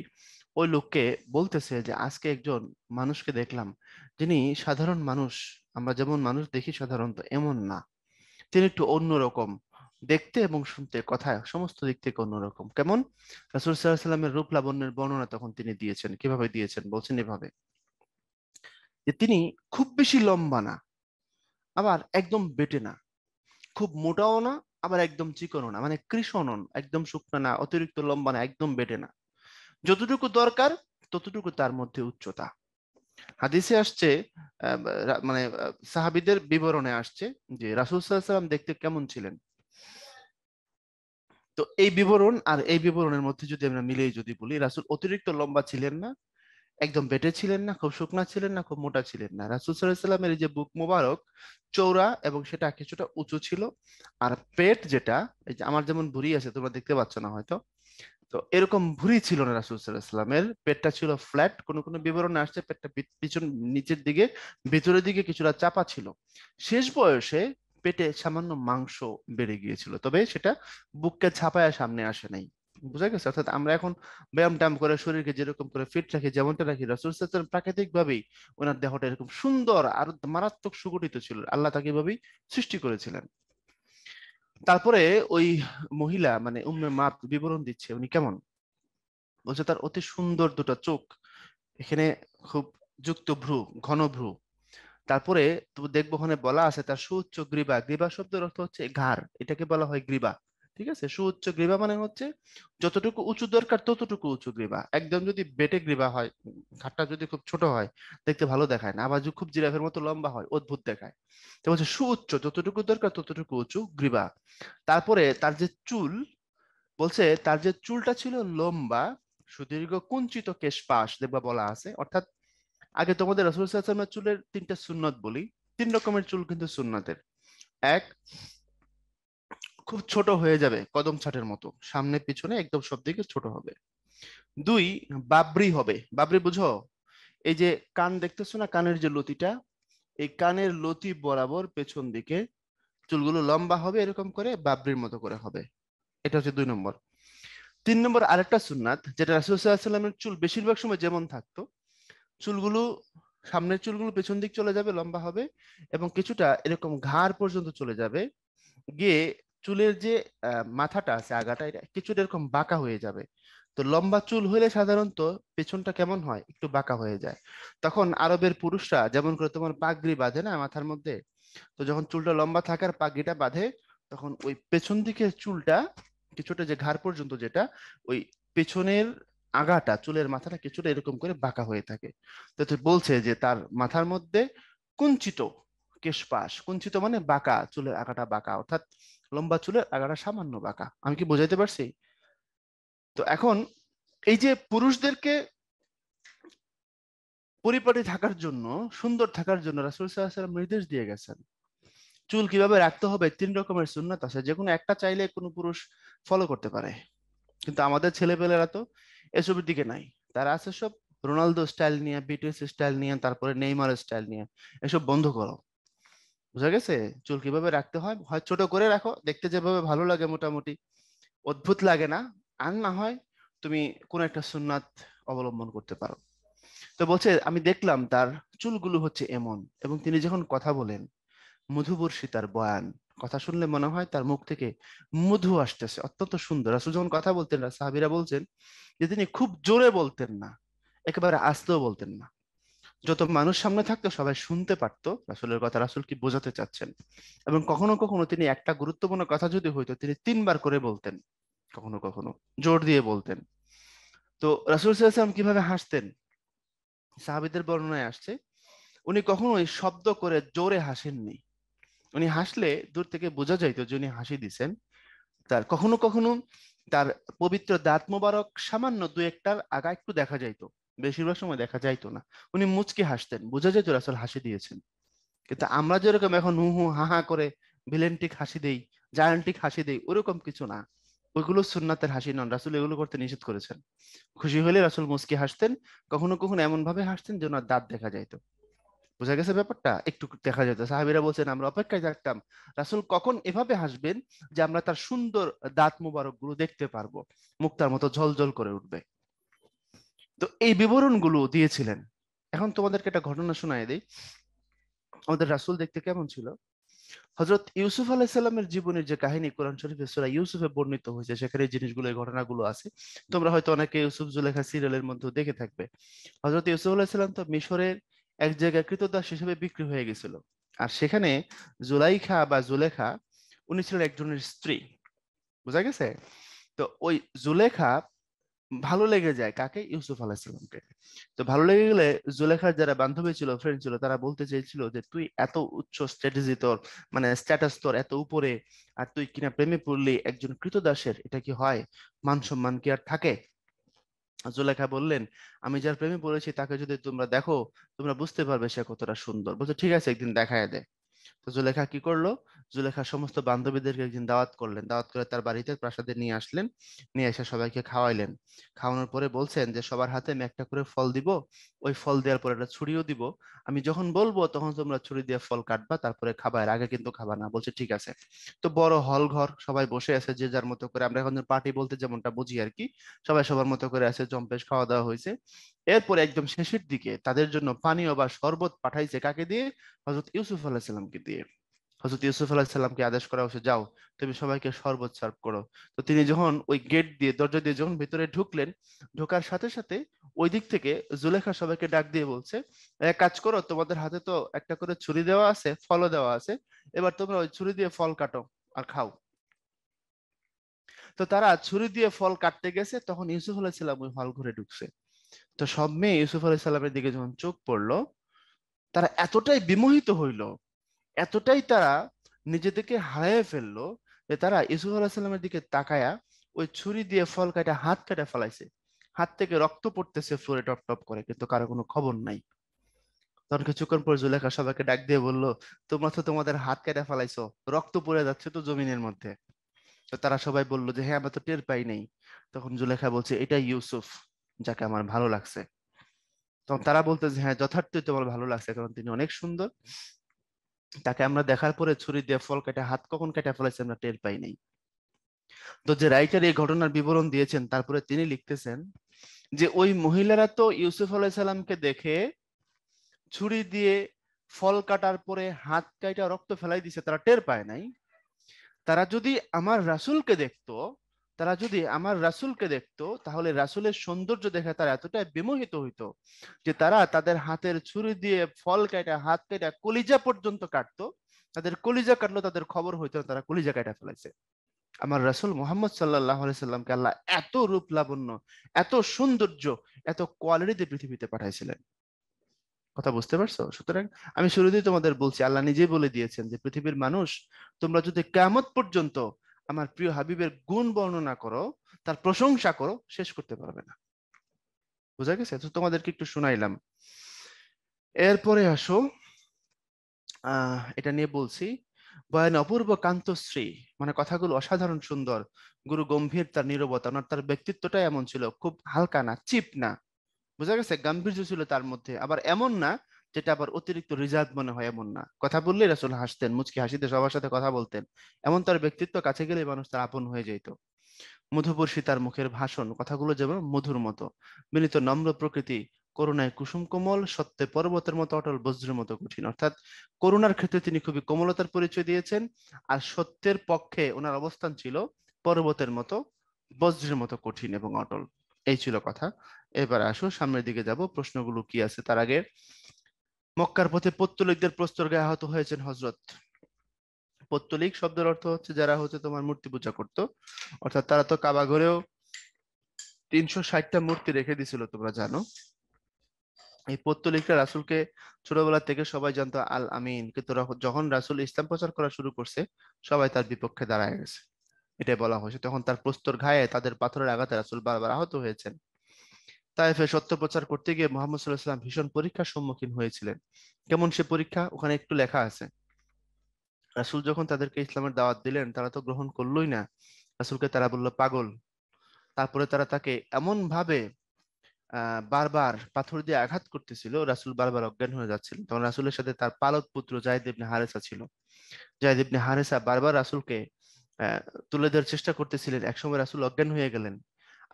ওই লোককে বলতেছে যে আজকে একজন মানুষকে দেখলাম, যিনি সাধারণ মানুষ, আমরা যেমন মানুষ দেখি সাধারণত এমন না, তিনি একটু অন্যরকম, দেখতে এবং শুনতে, কথায়, সমস্ত দিক থেকে অন্যরকম। কেমন? রাসূল সাল্লাল্লাহু আলাইহি সাল্লামের রূপ লাবণ্যের বর্ণনা তখন তিনি দিয়েছেন। কিভাবে দিয়েছেন? বলছেন এভাবে, যে তিনি খুব বেশি লম্বা না, আবার একদম বেটে না, খুব মোটাও না, আবার একদম চিকনও না, মানে কৃষ্ণ নন, একদম শুকনো না, অতিরিক্ত লম্বা না, একদম বেটে না। যতটুকু দরকার ততটুকু তার মধ্যে উচ্চতা। হাদিসে আসছে, মানে সাহাবীদের বিবরণে আসছে যে রাসূল সাল্লাল্লাহু আলাইহি সাল্লাম দেখতে কেমন ছিলেন। তো এই বিবরণ আর এই বিবরণের মধ্যে যদি আমরা মিলেই যদি বলি, রাসূল অতিরিক্ত লম্বা ছিলেন না একদম বেটে ছিলেন না, খুব শুকনা ছিলেন না, খুব মোটা ছিলেন না। রাসূল সাল্লাল্লাহু আলাইহি সাল্লামের এই যে বুক মোবারক চওড়া এবং সেটা কিছুটা উঁচু ছিল। আর পেট যেটা, এই যে আমার যেমন ভুঁড়ি আছে তোমরা দেখতে পাচ্ছ না হয়তো, তো এরকম ভুঁড়ি ছিল না রাসূল সাল্লাল্লাহু আলাইহি সাল্লামের। পেটটা ছিল ফ্ল্যাট, কোনো কোনো বিবরণে আসছে পেটটা পিছন নিচের দিকে ভিতরের দিকে কিছুটা চাপা ছিল। শেষ বয়সে পেটে সামান্য মাংস বেড়ে গিয়েছিল, তবে সেটা বুককে ছাপায় সামনে আসে নাই। বুঝা গেছে? অর্থাৎ আমরা এখন ব্যায়াম ট্যায়াম করে শরীরকে যেরকম করে ফিট রাখি, যেমনটা রাখি, রাসূল সাল্লাল্লাহু আলাইহি ওয়াসাল্লাম প্রাকৃতিক ভাবেই ওনার দেহটা এরকম সুন্দর আর মারাত্মক সুগঠিত ছিল, আল্লাহ তাকে এভাবেই সৃষ্টি করেছিলেন। তারপরে ওই মহিলা মানে উম্মে মাত বিবরণ দিচ্ছে উনি কেমন। বলছে তার অতি সুন্দর দুটো চোখ, এখানে খুব যুক্ত ভ্রু, ঘন ভ্রু। তারপরে তুমি দেখবো ওখানে বলা আছে তার সুউচ্চ গ্রীবা। গ্রীবা শব্দের অর্থ হচ্ছে ঘাড়, এটাকে বলা হয় গ্রীবা। ঠিক আছে, সুউচ্চ গ্রীবা মানে হচ্ছে যতটুকু উঁচু দরকার ততটুকু উঁচু গ্রীবা। একদম যদি বেটে গ্রীবা হয়, ঘাড়টা যদি খুব ছোট হয় দেখতে ভালো দেখায় না, আবার যদি খুব জিরাফের মতো লম্বা হয় অদ্ভুত দেখায়। তো বলছে সুউচ্চ, যতটুকু দরকার ততটুকু উঁচু গ্রীবা। তারপরে তার যে চুল, বলছে তার যে চুলটা ছিল লম্বা, সুদীর্ঘ কুঞ্চিত কেশপাশ দেখবা বলা আছে। অর্থাৎ আগে তোমাদের রাসূল সাল্লাল্লাহু আলাইহি ওয়াসাল্লামের চুলের তিনটা সুন্নত বলি। তিন রকমের চুল কিন্তু সুন্নতের। এক, খুব ছোট হয়ে যাবে কদম ছাটের মতো, সামনে পিছনে একদম সব দিকে ছোট হবে। দুই, বাবরি হবে। বাবরি বুঝো? এই যে কান দেখতেছো না, কানের যে লতিটা, এই কানের লতি বরাবর পেছন দিকে চুলগুলো লম্বা হবে, এরকম করে বাবরির মতো করে হবে। এটা হচ্ছে 2 নম্বর। 3 নম্বর আরেকটা সুন্নাত, যেটা রাসূল সাল্লাল্লাহু আলাইহি ওয়াসাল্লামের চুল বেশিরভাগ সময় যেমন থাকতো, চুলগুলো সামনের চুলগুলো পেছন দিক চলে যাবে, লম্বা হবে এবং কিছুটা এরকম ঘাড় পর্যন্ত চলে যাবে, গিয়ে চুলের যে মাথাটা আছে আগাটা, এটা কিছুটা এরকম বাঁকা হয়ে যাবে। তো লম্বা চুল হলে সাধারণত পেছনটা কেমন হয়, একটু বাঁকা হয়ে যায়। তখন আরবের পুরুষরা যেমন করে তোমার পাগড়ি বাঁধে না মাথার মধ্যে, তো যখন চুলটা লম্বা থাকে আর পাগড়িটা বাঁধে, তখন ওই পেছন দিকের চুলটা কিছুটা যে ঘাড় পর্যন্ত যেটা, ওই পেছনের আগাটা চুলের মাথাটা কিছুটা এরকম করে বাঁকা হয়ে থাকে। তো তো বলছে যে তার মাথার মধ্যে কুঞ্চিত কেশপাশ, কুঞ্চিত মানে বাঁকা, চুলের আগাটা বাঁকা, অর্থাৎ লম্বা চুলের আগাটা সামান্য বাঁকা। আমি কি বোঝাইতে পারছি? তো এখন এই যে পুরুষদেরকে পরিপাটি থাকার জন্য, সুন্দর থাকার জন্য রাসূল সাল্লাল্লাহু আলাইহি ওয়াসাল্লাম নির্দেশ দিয়ে গেছেন চুল কিভাবে রাখতে হবে। 3 রকমের সুন্নাত আছে, যে কোনো একটা চাইলে কোনো পুরুষ ফলো করতে পারে। কিন্তু আমাদের ছেলেপেলেরা তো এসবের দিকে নাই। তারা আছে সব রোনালদো স্টাইল নিয়ে, বিটিএস স্টাইল নিয়ে, তারপরে নেইমার স্টাইল নিয়ে। এসব বন্ধ করো। বুঝা গেছে? চুল কিভাবে রাখতে হয়, হয় ছোট করে রাখো, দেখতে যেভাবে ভালো লাগে মোটামুটি, অদ্ভুত লাগে না, আর না হয় তুমি কোন একটা সুন্নাত অবলম্বন করতে পারো। তো বলছে আমি দেখলাম তার চুলগুলো হচ্ছে এমন, এবং তিনি যখন কথা বলেন মধুবর্ষী তার বয়ান, কথা শুনলে মনে হয় তার মুখ থেকে মধু আসতেছে, অত্যন্ত সুন্দর। রাসূল যখন কথা বলতেন, সাহাবীরা বলছেন যে তিনি খুব জোরে বলতেন না, একেবারে আস্তেও বলতেন না। যত মানুষ সামনে থাকতো সবাই শুনতে পারতো রাসূলের কথা, রাসূল কি বোঝাতে চাচ্ছেন। এবং কখনো কখনো তিনি একটা গুরুত্বপূর্ণ কথা যদি হইতো তিনি 3 বার করে বলতেন, কখনো কখনো জোর দিয়ে বলতেন। তো রাসূল সাল্লাল্লাহু আলাইহি ওয়াসাল্লাম কিভাবে হাসতেন, সাহাবীদের বর্ণনায় আসছে উনি কখনোই শব্দ করে জোরে হাসেননি। উনি হাসলে দূর থেকে বোঝা যাইতো যে উনি হাসি দিছেন। তার কখনো কখনো তার পবিত্র দাঁত মোবারক সামান্য দু একটার আগা একটু দেখা যাইতো, বেশিরভাগ সময় দেখা যাইতো না। উনি মুচকি হাসতেন, বোঝা যেত রাসূল হাসি দিয়েছেন। কিন্তু আমরা যেরকম এখন হু হু হা হা করে ভিলেন্টিক হাসি দেই, জায়ান্টিক হাসি দেই, ওরকম কিছু না। ওইগুলো সুন্নাতের হাসি নন, রাসূল এগুলো করতে নিষেধ করেছেন। খুশি হলে রাসূল মুচকি হাসতেন, কখনো কখনো এমন ভাবে হাসতেন যে ওনার দাঁত দেখা যাইতো। বোঝা গেছে ব্যাপারটা? একটু দেখা যেত। সাহাবীরা বলছেন আমরা অপেক্ষায় থাকতাম রাসূল কখন এভাবে হাসবেন যে আমরা তার সুন্দর দাঁত মোবারক গুলো দেখতে পারবো, মুক্তার মতো ঝলঝল করে উঠবে। তো এই বিবরণগুলো দিয়েছিলেন। এখন তোমাদেরকে একটা ঘটনা শোনায় দেই, আমাদের রাসূল দেখতে কেমন ছিল। হযরত ইউসুফ আলাইহিস সালামের জীবনের যে কাহিনী কোরআন শরীফে সূরা ইউসুফে বর্ণিত হয়েছে, সেখানে এই জিনিসগুলো, এই ঘটনাগুলো আছে। তোমরা হয়তো অনেকে ইউসুফ জুলেখা সিরিয়ালের মধ্যে দেখে থাকবে। হযরত ইউসুফ আলাইহিস সালাম তো মিশরের এক জায়গায় কৃতদাস হিসেবে বিক্রি হয়ে গেছিল। আর সেখানে জুলাইখা বা জুলেখা, উনি ছিলেন একজনের স্ত্রী। বুঝা গেছে? তো ওই জুলেখা ভালো লেগে যায় কাকে, ইউসুফ আলাহিসাল্লামকে। তো ভালো লেগে গেলে জুলেখার যারা বান্ধবী ছিল, ফ্রেন্ড ছিল, তারা বলতে চেয়েছিল যে তুই এত উচ্চ স্ট্র্যাটেজি তোর, মানে স্ট্যাটাস তোর এত উপরে, আর তুই কিনা প্রেমে পড়লি একজন কৃতদাসের, এটা কি হয়? মান সম্মান কি আর থাকে? জুলেখা বললেন, আমি যার প্রেমে পড়েছি তাকে যদি তোমরা দেখো, তোমরা বুঝতে পারবে সে কতটা সুন্দর। বলছে ঠিক আছে, একদিন দেখায় দে। তো জুলেখা কি করলো, জুলেখা সমস্ত বান্ধবীদেরকে একদিন দাওয়াত করলেন, দাওয়াত করে তার বাড়িতে প্রাসাদে নিয়ে আসলেন, নিয়ে এসে সবাইকে খাওয়াইলেন। খাওয়ানোর পরে বলছেন যে সবার হাতে আমি একটা করে ফল দিব, ওই ফল দেওয়ার পরে একটা ছুরিও দিব, আমি যখন বলবো তখন তোমরা ছুরি দিয়ে ফল কাটবা, তারপরে খাবা, এর আগে কিন্তু খাবা না। বলছে ঠিক আছে। তো বড় হল ঘর, সবাই বসে আছে যে যার মতো করে, আমরা এখন পার্টি বলতে যেমনটা বুঝি আর কি, সবাই সবার মতো করে আছে, জম্পেশ খাওয়া দাওয়া হয়েছে। এরপরে একদম শেষের দিকে তাদের জন্য পানীয় বা শরবত পাঠাইছে, কাকে দিয়ে? হযরত ইউসুফ আলাইহিস সালামকে দিয়ে। হযরত ইউসুফ আলাইহিস সালামকে আদেশ করা হয়েছে, যাও তুমি সবাইকে শরবত সার্ভ করো। তো তিনি যখন ওই গেট দিয়ে, দরজা দিয়ে যখন ভিতরে ঢুকলেন, ঢোকার সাথে সাথে ওই দিক থেকে জুলেখা সবাইকে ডাক দিয়ে বলছে, এক কাজ করো, তোমাদের হাতে তো একটা করে ছুরি দেওয়া আছে, ফলও দেওয়া আছে, এবার তোমরা ওই ছুরি দিয়ে ফল কাটো আর খাও। তো তারা ছুরি দিয়ে ফল কাটতে গেছে, তখন ইউসুফ আলাইহিস সালাম ওই হল ঘরে ঢুকছে। তো সব মেয়ে ইউসুফ আলাইহিস সালামের দিকে যখন চোখ পড়লো, তারা এতটাই বিমোহিত হইলো, এতটাই তারা নিজেদেরকে হারিয়ে ফেললো, যে তারা ইউসুফ আলাহিসাল্লামের দিকে তাকায়া ওই ছুরি দিয়ে ফল কাটা হাত কাটা ফেলাইছে। হাত থেকে রক্ত পড়তেছে ফ্লোরে টপ টপ করে, কিন্তু কারো কোনো খবর নাই। তখন কিছুক্ষণ পর জুলেখা সবাইকে ডাক দিয়ে বললো, তোমরা তো তোমাদের হাত কেটে ফেলাইছো, রক্ত পড়ে যাচ্ছে তো জমিনের মধ্যে। তো তারা সবাই বললো যে হ্যাঁ, আমরা তো টের পাই নাই। তখন জুলেখা বলছে, এটা ইউসুফ, যাকে আমার ভালো লাগছে। তখন তারা বলতে যে হ্যাঁ, যথার্থই তোমার ভালো লাগছে, কারণ তিনি অনেক সুন্দর, তাকে আমরা দেখার পরে ছুরি দিয়ে ফল কেটে হাত কখন কেটে ফেলাইছে আমরা টের পাই নাই। তো যে রাইটার এই ঘটনার বিবরণ দিয়েছেন, তারপরে তিনি লিখতেছেন যে ওই মহিলারা তো ইউসুফ আলাইহিস সালামকে দেখে ছুরি দিয়ে ফল কাটার পরে হাত কাটা রক্ত ফেলাই দিছে, তারা টের পায় নাই। তারা যদি আমার রাসূলকে দেখতো, তারা যদি আমার রাসূলকে দেখতো, তাহলে রাসূলের সৌন্দর্য দেখে তারা এতটাই বিমোহিত হইতো যে তারা তাদের হাতের ছুরি দিয়ে ফল কাটা হাত কাটা কলিজা পর্যন্ত কাটতো। তাদের কলিজা কাটলো, তাদের খবর হইতো না তারা কলিজা কাটা ফেলাইছে। আমার রাসূল মুহাম্মদ সাল্লাল্লাহু আলাইহি সাল্লামকে আল্লাহ এত রূপ লাবণ্য, এত সৌন্দর্য, এত কোয়ালিটিতে পৃথিবীতে পাঠাইছিলেন। কথা বুঝতে পারছো? সুতরাং আমি শুরুতেই তোমাদের বলছি, আল্লাহ নিজেই বলে দিয়েছেন যে পৃথিবীর মানুষ, তোমরা যদি কিয়ামত পর্যন্ত আমার প্রিয় হাবিবের গুণ বর্ণনা করো, তার প্রশংসা করো, শেষ করতে পারবে না। বুঝা গেছে? তো তোমাদেরকে একটু শুনাইলাম। এরপরে আসো, এটা নিয়ে বলছি, বয়ানে অপূর্ব কান্তশ্রী, মানে কথাগুলো অসাধারণ সুন্দর। গুরু গম্ভীর তার নীরবতা, ওনার তার ব্যক্তিত্বটাই এমন ছিল, খুব হালকা না, চিপ না। বোঝা গেছে? গাম্ভীর্য ছিল তার মধ্যে, আবার এমন না যেটা আবার অতিরিক্ত রিজার্ভ মনে হয়, এমন না। কথা বললে রাসূল হাসতেন, মুচকি হাসিতে সবার সাথে কথা বলতেন। এমন তার ব্যক্তিত্ব, কাছে গেলে মানুষ তার আপন হয়ে যেত। মধুবর্ষী তার মুখের ভাষণ, কথাগুলো যেমন মধুর মতো। বিনীত নম্র প্রকৃতি, করুণায় কুসুম কোমল, সত্যে পর্বতের মতো অটল, বজ্রের মতো কঠিন। অর্থাৎ করুণার ক্ষেত্রে তিনি খুবই কোমলতার পরিচয় দিয়েছেন, আর সত্যের পক্ষে ওনার অবস্থান ছিল পর্বতের মতো, বজ্রের মতো কঠিন এবং অটল। এই ছিল কথা। এবার আসো সামনের দিকে যাব, প্রশ্নগুলো কি আছে তার আগে। মক্কার পথে পৌত্তলিকদের প্রস্তরগায়ে আহত হয়েছেন হযরত। পৌত্তলিক শব্দের অর্থ হচ্ছে যারা হচ্ছে তোমার মূর্তি পূজা করতো, অর্থাৎ তারা তো কাবা ঘরেও 360টা মূর্তি রেখে দিছিল, তোমরা জানো। এই পৌত্তলিকরা রাসূলকে ছোটবেলা থেকে সবাই জানতো আল আমিন, কিন্তু যখন রাসূল ইসলাম প্রচার করা শুরু করছে, সবাই তার বিপক্ষে দাঁড়ায় গেছে, এটাই বলা হয়েছে। তখন তার প্রস্তর ঘায়ে তাদের পাথরের আঘাতে রাসূল বারবার আহত হয়েছেন। তায়েফে সত্য প্রচার করতে গিয়ে মুহাম্মদ সাল্লাল্লাহু আলাইহি ওয়াসাল্লাম ভীষণ পরীক্ষার সম্মুখীন হয়েছিলেন। কেমন সে পরীক্ষা, ওখানে একটু লেখা আছে। রাসূল যখন তাদেরকে ইসলামের দাওয়াত দিলেন, তারা তো গ্রহণ করলোই না। রাসূলকে তারা বলল পাগল। তারপরে তারা তাকে এমন ভাবে বারবার পাথর দিয়ে আঘাত করতেছিল, রাসূল বারবার অজ্ঞান হয়ে যাচ্ছিল। তখন রাসূলের সাথে তার পালক পুত্র যায়েদ ইবনে হারেসা ছিল। যায়েদ ইবনে হারেসা বারবার রাসূলকে আহ, তুলে দেওয়ার চেষ্টা করতেছিলেন। একসময় রাসূল অজ্ঞান হয়ে গেলেন।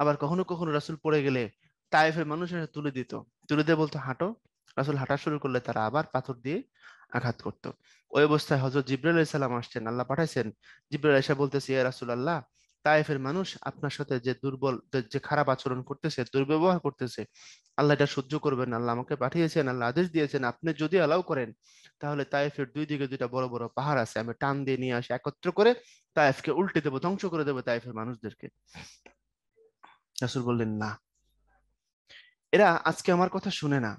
আবার কখনো কখনো রাসূল পড়ে গেলে তায়েফের মানুষেরা তুলে দিত, তুলে দিয়ে বলতো হাঁটো। রাসূল হাঁটা শুরু করলে তারা আবার পাথর দিয়ে আঘাত করত। ওই অবস্থায় হযরত জিবরাইল আলাইহিস সালাম আসছেন, আল্লাহ পাঠাইছেন। জিবরাইল এসে বলতেছে, ইয়া রাসূলুল্লাহ, তায়েফের মানুষ আপনার সাথে যে দুর্বল, যে খারাপ আচরণ করতেছে, দুর্ব্যবহার করতেছে, আল্লাহ এটা সহ্য করবেন না। আল্লাহ আমাকে পাঠিয়েছেন, আল্লাহ আদেশ দিয়েছেন, আপনি যদি অ্যালাউ করেন, তাহলে তায়েফের দুই দিকে দুইটা বড় বড় পাহাড় আছে, আমি টান দিয়ে নিয়ে আসি, একত্র করে তায়েফকে উল্টে দেবো, ধ্বংস করে দেবো তায়েফের মানুষদেরকে। রাসূল বললেন না, এরা আজকে আমার কথা শুনে না,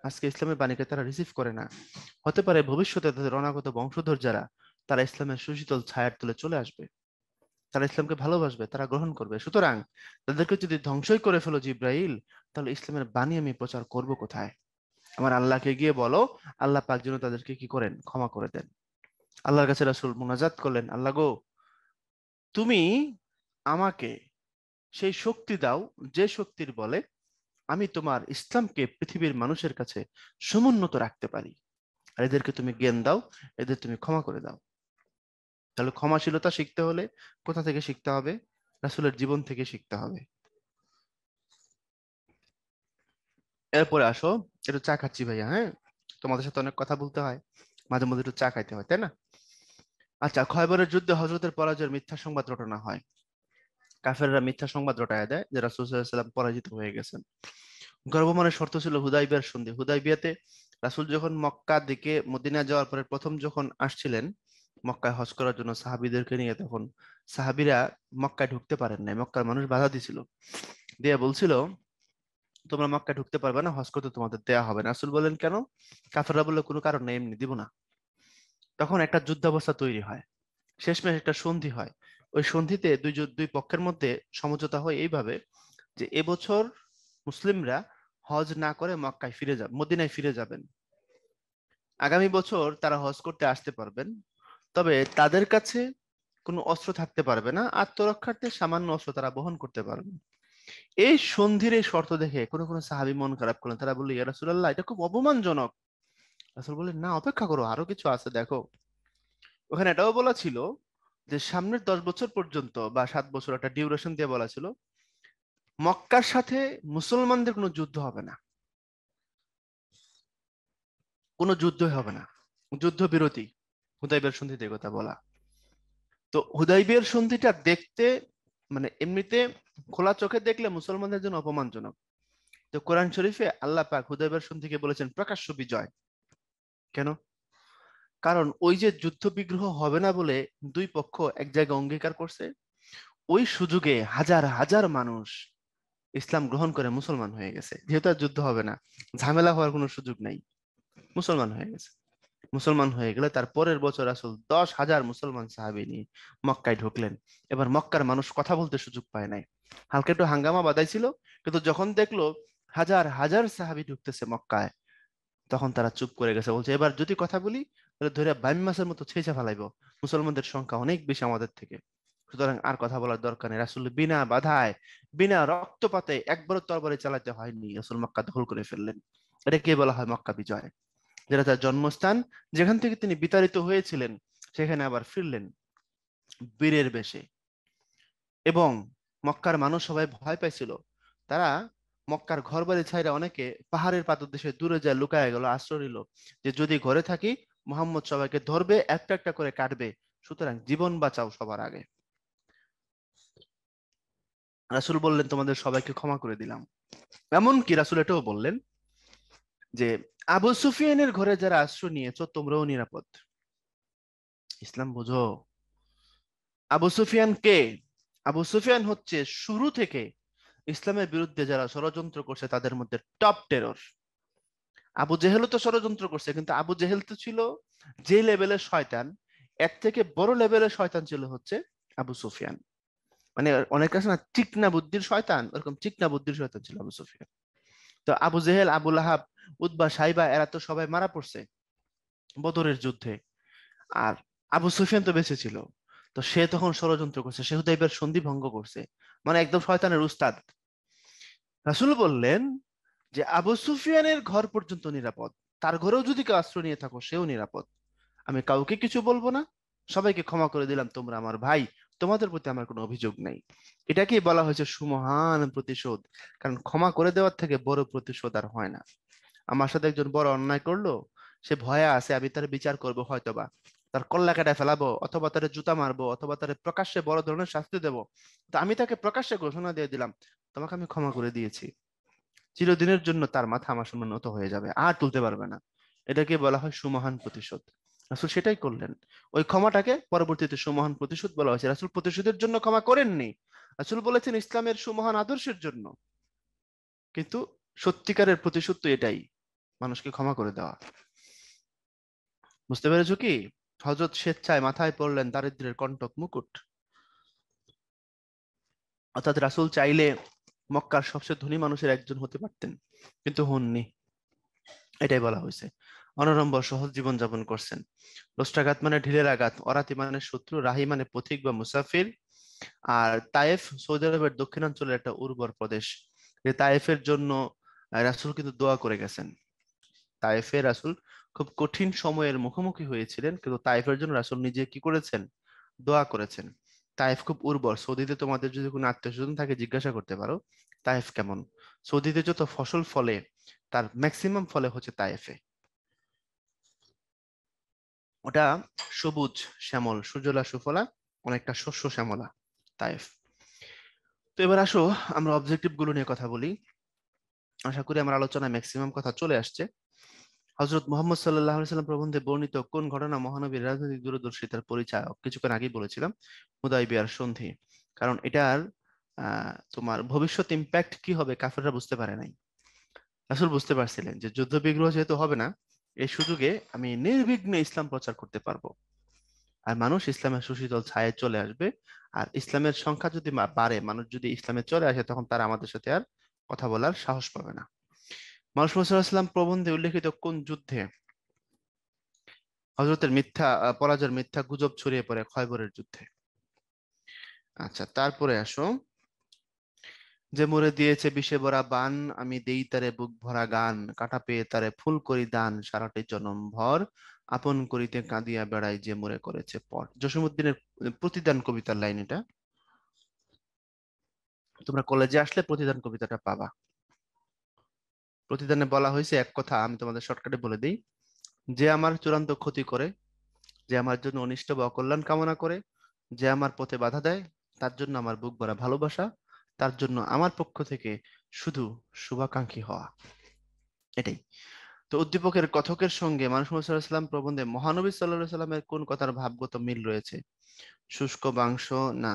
আজকে ইসলামের বাণীকে তারা রিসিভ করে না। হতে পারে ভবিষ্যতে তাদের অনাগত বংশধর যারা, তারা ইসলামের সুশীতল ছায়ার তলে চলে আসবে। তারা ইসলামকে ভালোবাসবে, তারা গ্রহণ করবে। সুতরাং তাদেরকে যদি ধ্বংসই করে ফেলো জিব্রাইল, তাহলে ইসলামের বাণী আমি প্রচার করব কোথায়? আমার আল্লাহকে গিয়ে বলো, আল্লাহ পাক যেন তাদেরকে কি করেন, ক্ষমা করে দেন। আল্লাহর কাছে রাসূল মুনাজাত করলেন, আল্লাহ গো, তুমি আমাকে সেই শক্তি দাও যে শক্তির বলে আমি তোমার ইসলামকে পৃথিবীর মানুষের কাছে সমুন্নত রাখতে পারি। আর এদেরকে তুমি জ্ঞান দাও, এদের তুমি ক্ষমা করে দাও। তাহলে ক্ষমাশীলতা শিখতে হলে কোথা থেকে শিখতে হবে? রাসূলের জীবন থেকে শিখতে হবে। এরপরে আসো, একটু চা খাচ্ছি ভাইয়া, হ্যাঁ? তোমাদের সাথে অনেক কথা বলতে হয়, মাঝে মধ্যে একটু চা খাইতে হয়, তাই না? আচ্ছা, খয়বরের যুদ্ধে হযরতের পরাজয়ের মিথ্যা সংবাদ রটনা হয়। কাফেররা মিথ্যা সংবাদ রটায় দেয় যে রাসূল সাল্লাল্লাহু আলাইহি ওয়াসাল্লাম পরাজিত হয়ে গেছেন। গর্বমানের শর্ত ছিল হুদাইবিয়ার সন্ধি। হুদাইবিয়াতে রাসূল যখন মক্কা দিকে মদিনা যাওয়ার পরে প্রথম যখন আসছিলেন মক্কায় হজ করার জন্য সাহাবীদেরকে নিয়ে, তখন সাহাবীরা মক্কায় ঢুকতে পারেন নাই, মক্কার মানুষ বাধা দিছিল, দিয়ে বলছিল তোমরা মক্কায় ঢুকতে পারবে না, হজ করতে তোমাদের দেয়া হবে না। রাসূল বলেন কেন? কাফেররা বলল কোনো কারণ নেই, এমনি দিব না। তখন একটা যুদ্ধাবস্থা তৈরি হয়, শেষমেশ একটা সন্ধি হয়। ওই সন্ধিতে দুই পক্ষের মধ্যে সমঝোতা হয় এইভাবে যে এবছর মুসলিমরা হজ না করে মক্কায় ফিরে যাবে, মদিনায় ফিরে যাবেন। আগামী বছর তারা হজ করতে আসতে পারবেন, তবে তাদের কাছে কোনো অস্ত্র থাকতে পারবে না, আত্মরক্ষার্থে সামান্য অস্ত্র তারা বহন করতে পারবে। এই সন্ধির এই শর্ত দেখে কোনো কোনো সাহাবী মন খারাপ করলেন, তারা বলল ইয়া রাসূলুল্লাহ, এটা খুব অপমানজনক। রাসূল বললেন না, অপেক্ষা করো, আরো কিছু আছে দেখো। ওখানে এটাও বলা ছিল যে সামনের 10 বছর পর্যন্ত বা 7 বছর একটা ডিউরেশন দিয়ে বলা ছিল মক্কার সাথে মুসলমানদের কোনো যুদ্ধ হবে না, কোনো যুদ্ধই হবে না, যুদ্ধ বিরতি। হুদাইবিয়ার সন্ধিতে এই কথা বলা। তো হুদাইবিয়ার সন্ধিটা দেখতে মানে এমনিতে খোলা চোখে দেখলে মুসলমানদের জন্য অপমানজনক। তো কোরআন শরীফে আল্লাহ পাক হুদাইবিয়ার সন্ধিকে বলেছেন প্রকাশ্য বিজয়। কেন? কারণ ওই যে যুদ্ধ বিগ্রহ হবে না বলে দুই পক্ষ এক জায়গায় অঙ্গীকার করছে, ওই সুযোগে হাজার হাজার মানুষ ইসলাম গ্রহণ করে মুসলমান হয়ে গেছে। যেহেতু আর যুদ্ধ হবে না, ঝামেলা হওয়ার কোনো সুযোগ নাই, মুসলমান হয়ে গেছে। মুসলমান হয়ে গেলে তার পরের বছর রাসূল 10,000 মুসলমান সাহাবী নিয়ে মক্কায় ঢুকলেন। এবার মক্কার মানুষ কথা বলতে সুযোগ পায় নাই, হালকা একটু হাঙ্গামা বাঁধাইছিল, কিন্তু যখন দেখলো হাজার হাজার সাহাবী ঢুকতেছে মক্কায়, তখন তারা চুপ করে গেছে, বলছে এবার যদি কথা বলি তাহলে ধরে বাইম মাসের মতো ছেঁচে ফেলাইবো, মুসলমানদের সংখ্যা অনেক বেশি আমাদের থেকে। সুতরাং আর কথা বলার দরকার নেই। রাসূল বিনা বাধায়, বিনা রক্তপাতে, একবারও তরবারি চালাতে হয়নি, রাসূল মক্কা দখল করে ফেললেন। এটাকে বলা হয় মক্কা বিজয়, যেটা তার জন্মস্থান, যেখান থেকে তিনি বিতাড়িত হয়েছিলেন সেখানে আবার ফিরলেন বীরের বেশে। এবং মক্কার মানুষ সবাই ভয় পাইছিল, তারা মক্কার ঘর বাড়ি ছাইরা অনেকে পাহাড়ের পাদদেশে দূরে যায়, লুকায় গেল, আশ্রয় নিল যে যদি ঘরে থাকি মুহাম্মদ সবাইকে ধরবে, একটা একটা করে কাটবে, সুতরাং জীবন বাঁচাও সবার আগে। রাসূল বললেন তোমাদের সবাইকে ক্ষমা করে দিলাম। এমনকি রাসূল এটাও বললেন যে আবু সুফিয়ানের ঘরে যারা আশ্রয় নিয়েছো তোমরাও নিরাপদ। ইসলাম বুঝো। আবু সুফিয়ান কে? আবু সুফিয়ান হচ্ছে শুরু থেকে ইসলামের বিরুদ্ধে যারা ষড়যন্ত্র করছে তাদের মধ্যে টপ টেরর। আবু জেহেলও তো ষড়যন্ত্র করছে, কিন্তু আবু জেহেল তো ছিল যে লেভেলের শয়তান, এর থেকে বড় লেভেলের শয়তান ছিল হচ্ছে আবু সুফিয়ান। মানে অনেক কাছে না চিকনা বুদ্ধির শয়তান, ওরকম চিকনা বুদ্ধির শয়তান ছিল আবু সুফিয়ান। তো আবু জেহেল, আবু লাহাব, উতবা, সাইবা এরা তো সবাই মারা পড়ছে বদরের যুদ্ধে। আর আবু সুফিয়ান তো বেঁচে ছিল। তো সে তখন ষড়যন্ত্র করছে, সে হুদাইবিয়ার সন্ধি ভঙ্গ করছে, মানে একদম শয়তানের উস্তাদ। রাসূল বললেন যে আবু সুফিয়ানের ঘর পর্যন্ত নিরাপদ, তার ঘরেও যদি কেউ আশ্রয় নিয়ে থাকো সেও নিরাপদ। আমি কাউকে কিছু বলবো না, সবাইকে ক্ষমা করে দিলাম, তোমরা আমার ভাই, তোমাদের প্রতি আমার কোনো অভিযোগ নাই। এটাকেই বলা হয়েছে সুমহান প্রতিশোধ। কারণ ক্ষমা করে দেওয়ার থেকে বড় প্রতিশোধ আর হয় না। আমার সাথে একজন বড় অন্যায় করলো, সে ভয়ে আছে আমি তার বিচার করবো, হয়তোবা তার কল্লা কেটে ফেলাবো, অথবা তারে জুতা মারবো, অথবা তারে প্রকাশ্যে বড় ধরনের শাস্তি দেবো। তো আমি তাকে প্রকাশ্যে ঘোষণা দিয়ে দিলাম তোমাকে আমি ক্ষমা করে দিয়েছি, চিরদিনের জন্য তার মাথা আমার সামনে নত হয়ে যাবে, আর তুলতে পারবে না। এটাকে বলা হয় সুমহান প্রতিশোধ। রাসূল সেটাই করলেন। ওই ক্ষমাটাকে পরবর্তীতে সুমহান প্রতিশোধ বলা হয়েছে। রাসূল প্রতিশোধের জন্য ক্ষমা করেননি, রাসূল বলেছেন ইসলামের সুমহান আদর্শের জন্য। কিন্তু সত্যিকারের প্রতিশোধ তো এটাই, মানুষকে ক্ষমা করে দেওয়া। বুঝতে পেরেছো কি? হযরত স্বেচ্ছায় মাথায় পড়লেন দারিদ্র্যের কণ্টক মুকুট। অর্থাৎ রাসূল চাইলে মক্কার সবচেয়ে ধনী মানুষের একজন হতে পারতেন, কিন্তু হননি। এটাই বলা হয়েছে। অনড়ম্বর সহজ জীবন যাপন করছেন। লোষ্টাঘাত মানে ঢিলের আঘাত, অরাতি মানে শত্রু, রাহি মানে পথিক বা মুসাফির। আর তায়েফ সৌদি আরবের দক্ষিণাঞ্চলের একটা উর্বর প্রদেশ। যে তায়েফের জন্য রাসূল কিন্তু দোয়া করে গেছেন। তায়েফে রাসূল খুব কঠিন সময়ের মুখোমুখি হয়েছিলেন, কিন্তু তায়েফের জন্য রাসূল নিজে কি করেছেন? দোয়া করেছেন। তায়েফ খুব উর্বর। সৌদিতে তোমাদের যদি কোনো আত্মীয় স্বজন থাকে জিজ্ঞাসা করতে পারো তায়েফ কেমন। সৌদিতে যত ফসল ফলে তার ম্যাক্সিমাম ফলে হচ্ছে তায়েফে। ওটা সবুজ শ্যামল, সুজলা সুফলা, অনেকটা শস্য শ্যামলা তায়েফ। তো এবার আসো আমরা অবজেক্টিভ গুলো নিয়ে কথা বলি। আশা করি আমার আলোচনায় ম্যাক্সিমাম কথা চলে আসছে। হযরত মুহাম্মদ সাল্লাল্লাহু আলাইহি সাল্লাম প্রবন্ধে বর্ণিত কোন ঘটনা মহানবীর রাজনৈতিক দূরদর্শিতার পরিচায়ক? কিছুক্ষণ আগেই বলেছিলাম, হুদায়বিয়ার সন্ধি। কারণ এটার তোমার ভবিষ্যৎ ইম্প্যাক্ট কি হবে কাফেররা বুঝতে পারে নাই। রাসূল বুঝতে পারছিলেন যে যুদ্ধ বিগ্রহ যেহেতু হবে না, এই সুযোগে আমি নির্বিঘ্নে ইসলাম প্রচার করতে পারবো, আর মানুষ ইসলামের সুশীতল ছায়ায় চলে আসবে। আর ইসলামের সংখ্যা যদি বাড়ে, মানুষ যদি ইসলামে চলে আসে, তখন তারা আমাদের সাথে আর কথা বলার সাহস পাবে না। মানুষ সাল্লাল্লাহু প্রবন্ধে উল্লেখিত কোন যুদ্ধে হযরতের পরাজয়ের মিথ্যা গুজব ছড়িয়ে পড়ে? খয়বরের যুদ্ধে। আচ্ছা, তারপরে আসো, যে মোরে দিয়েছে বিষে ভরা বান, আমি দেই তারে বুক ভরা গান, কাটা পেয়ে তারে ফুল করি দান, সারাটি জনম ভর আপন করিতে কাঁদিয়া বেড়াই, যে মোরে করেছে পর। জসীমউদ্দিনের প্রতিদান কবিতার লাইন এটা। তোমরা কলেজে আসলে প্রতিদান কবিতাটা পাবা। প্রতিদানে বলা হয়েছে এক কথা, আমি তোমাদের শর্টকাটে বলে দিই: যে আমার চূড়ান্ত ক্ষতি করে, যে আমার জন্য অনিষ্ট বা অকল্যাণ কামনা করে, যে আমার পথে বাধা দেয়, তার জন্য আমার বুক ভরা ভালোবাসা, তার জন্য আমার পক্ষ থেকে শুধু শুভাকাঙ্ক্ষী হওয়া। এটাই। তো উদ্দীপকের কথকের সঙ্গে মানুষ মুহাম্মদ সাল্লাল্লাহু আলাইহি ওয়াসাল্লাম প্রবন্ধে মহানবী সাল্লাল্লাহু আলাইহি সাল্লামের কোন কথার ভাবগত মিল রয়েছে? শুষ্ক বাংশ না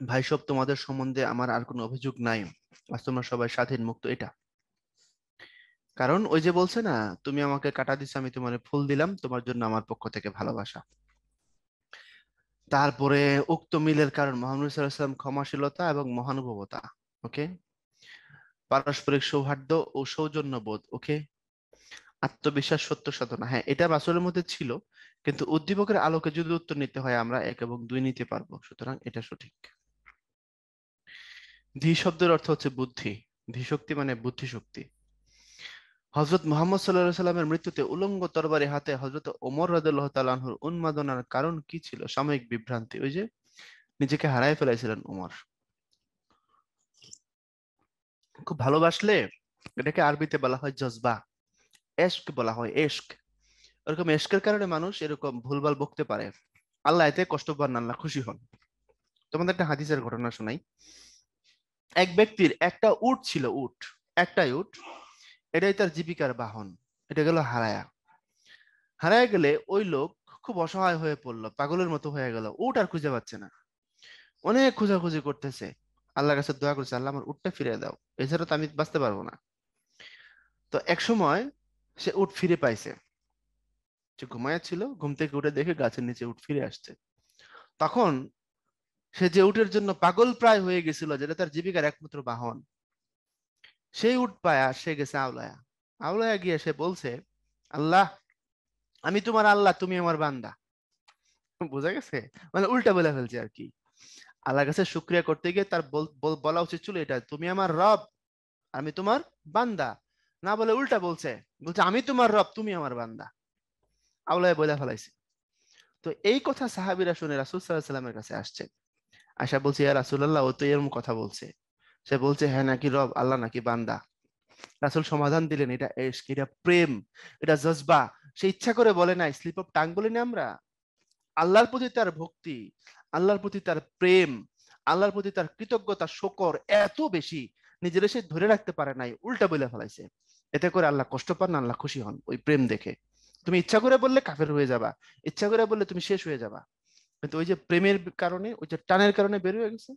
ভাই সব, তোমাদের সম্বন্ধে আমার আর কোনো অভিযোগ নাই, আজ তোমরা সবাই স্বাধীন মুক্ত, এটা। কারণ ওই যে বলছে না, তুমি আমাকে কাটা দিছো, আমি তোমার ফুল দিলাম, তোমার জন্য আমার পক্ষ থেকে ভালোবাসা। তারপরে উক্ত মিলের কারণ মোহাম্মদ সাল্লাল্লাহু আলাইহি ওয়াসাল্লাম ক্ষমাশীলতা এবং মহানুভবতা। ওকে। পারস্পরিক সৌহার্দ্য ও সৌজন্যবোধ। ওকে। আত্মবিশ্বাস, সত্য সাধনা। হ্যাঁ, এটা রাসূলের মধ্যে ছিল, কিন্তু উদ্দীপকের আলোকে যদি উত্তর নিতে হয় আমরা এক এবং দুই নিতে পারবো, সুতরাং এটা সঠিক। ধী শব্দের অর্থ হচ্ছে বুদ্ধি। ধী শক্তি মানে বুদ্ধি শক্তি। হযরত মুহাম্মদ সাল্লাল্লাহু আলাইহি সাল্লামের মৃত্যুতে উলঙ্গ তরবারি হাতে হযরত ওমর রাদিয়াল্লাহু তাআলা আনহুর উন্মাদনার কারণ কি ছিল? সাময়িক বিভ্রান্তি। ওই যে নিজেকে হারায় ফেলাইছিলেন ওমর। খুব ভালোবাসলে এটাকে আরবিতে বলা হয় জজবা, এশক বলা হয়, এশক। এরকম এশকের কারণে মানুষ এরকম ভুলভাল বকতে পারে। আল্লাহ এতে কষ্ট পান না, আল্লাহ খুশি হন। তোমাদের একটা হাদিসের ঘটনা শোনাই। এক ব্যক্তির একটা উট ছিল, উট, একটাই উট। এটাই তার জীবিকার বাহন। এটা গেল হারায়া। হারায় গেলে ওই লোক খুব অসহায় হয়ে পড়লো, পাগলের মতো হয়ে গেল, উট আর খুঁজে পাচ্ছে না। অনেক খোঁজাখুঁজি করতেছে, আল্লাহর কাছে দোয়া করছে, আল্লাহ আমার উটটা ফিরে দাও, এছাড়া তো আমি বাঁচতে পারবো না। তো এক সময় সে উট ফিরে পাইছে। সে ঘুমায় ছিল, ঘুম থেকে উঠে দেখে গাছের নিচে উট ফিরে আসছে। তখন সে যে উটের জন্য পাগল প্রায় হয়ে গেছিল, যেটা তার জীবিকার একমাত্র বাহন, সেই উট পায়া সে গেছে আওলায়া। আওলায়া গিয়ে সে বলছে, আল্লাহ, আমি তোমার আল্লাহ, তুমি আমার বান্দা। বোঝা গেছে? মানে উল্টা বলে ফেলছে আর কি। আল্লাহর কাছে শুকরিয়া করতে গিয়ে তার বলা উচিত ছিল এটা, তুমি আমার রব, আমি তোমার বান্দা। না বলে উল্টা বলছে, বলছে আমি তোমার রব, তুমি আমার বান্দা। আওলায়া বলে ফেলাইছে। তো এই কথা সাহাবীরা শুনে রাসূল সাল্লাল্লাহু আলাইহি সাল্লামের কাছে আসছে। আশা বলছে, ইয়া রাসূলুল্লাহ, ও তো এরকম কথা বলছে। সে বলছে, হ্যাঁ, নাকি রব, আল্লাহ নাকি বান্দা। রাসূল সমাধান দিলেন, এটা ইশক, এটা প্রেম, এটা জজবা। সে ইচ্ছা করে বলে নাই, স্লিপ অফ টাং বলি না আমরা। আল্লাহর প্রতি তার ভক্তি, আল্লাহর প্রতি তার প্রেম, আল্লাহর প্রতি তার কৃতজ্ঞতা শকর এত বেশি, নিজের সে ধরে রাখতে পারে নাই, উল্টা বলে ফেলাইছে। এতে করে আল্লাহ কষ্ট পান না, আল্লাহ খুশি হন ওই প্রেম দেখে। তুমি ইচ্ছা করে বললে কাফের হয়ে যাবা, ইচ্ছা করে বললে তুমি শেষ হয়ে যাবা, কিন্তু ওই যে প্রেমের কারণে, ওই যে টানের কারণে বের হয়ে গেছে।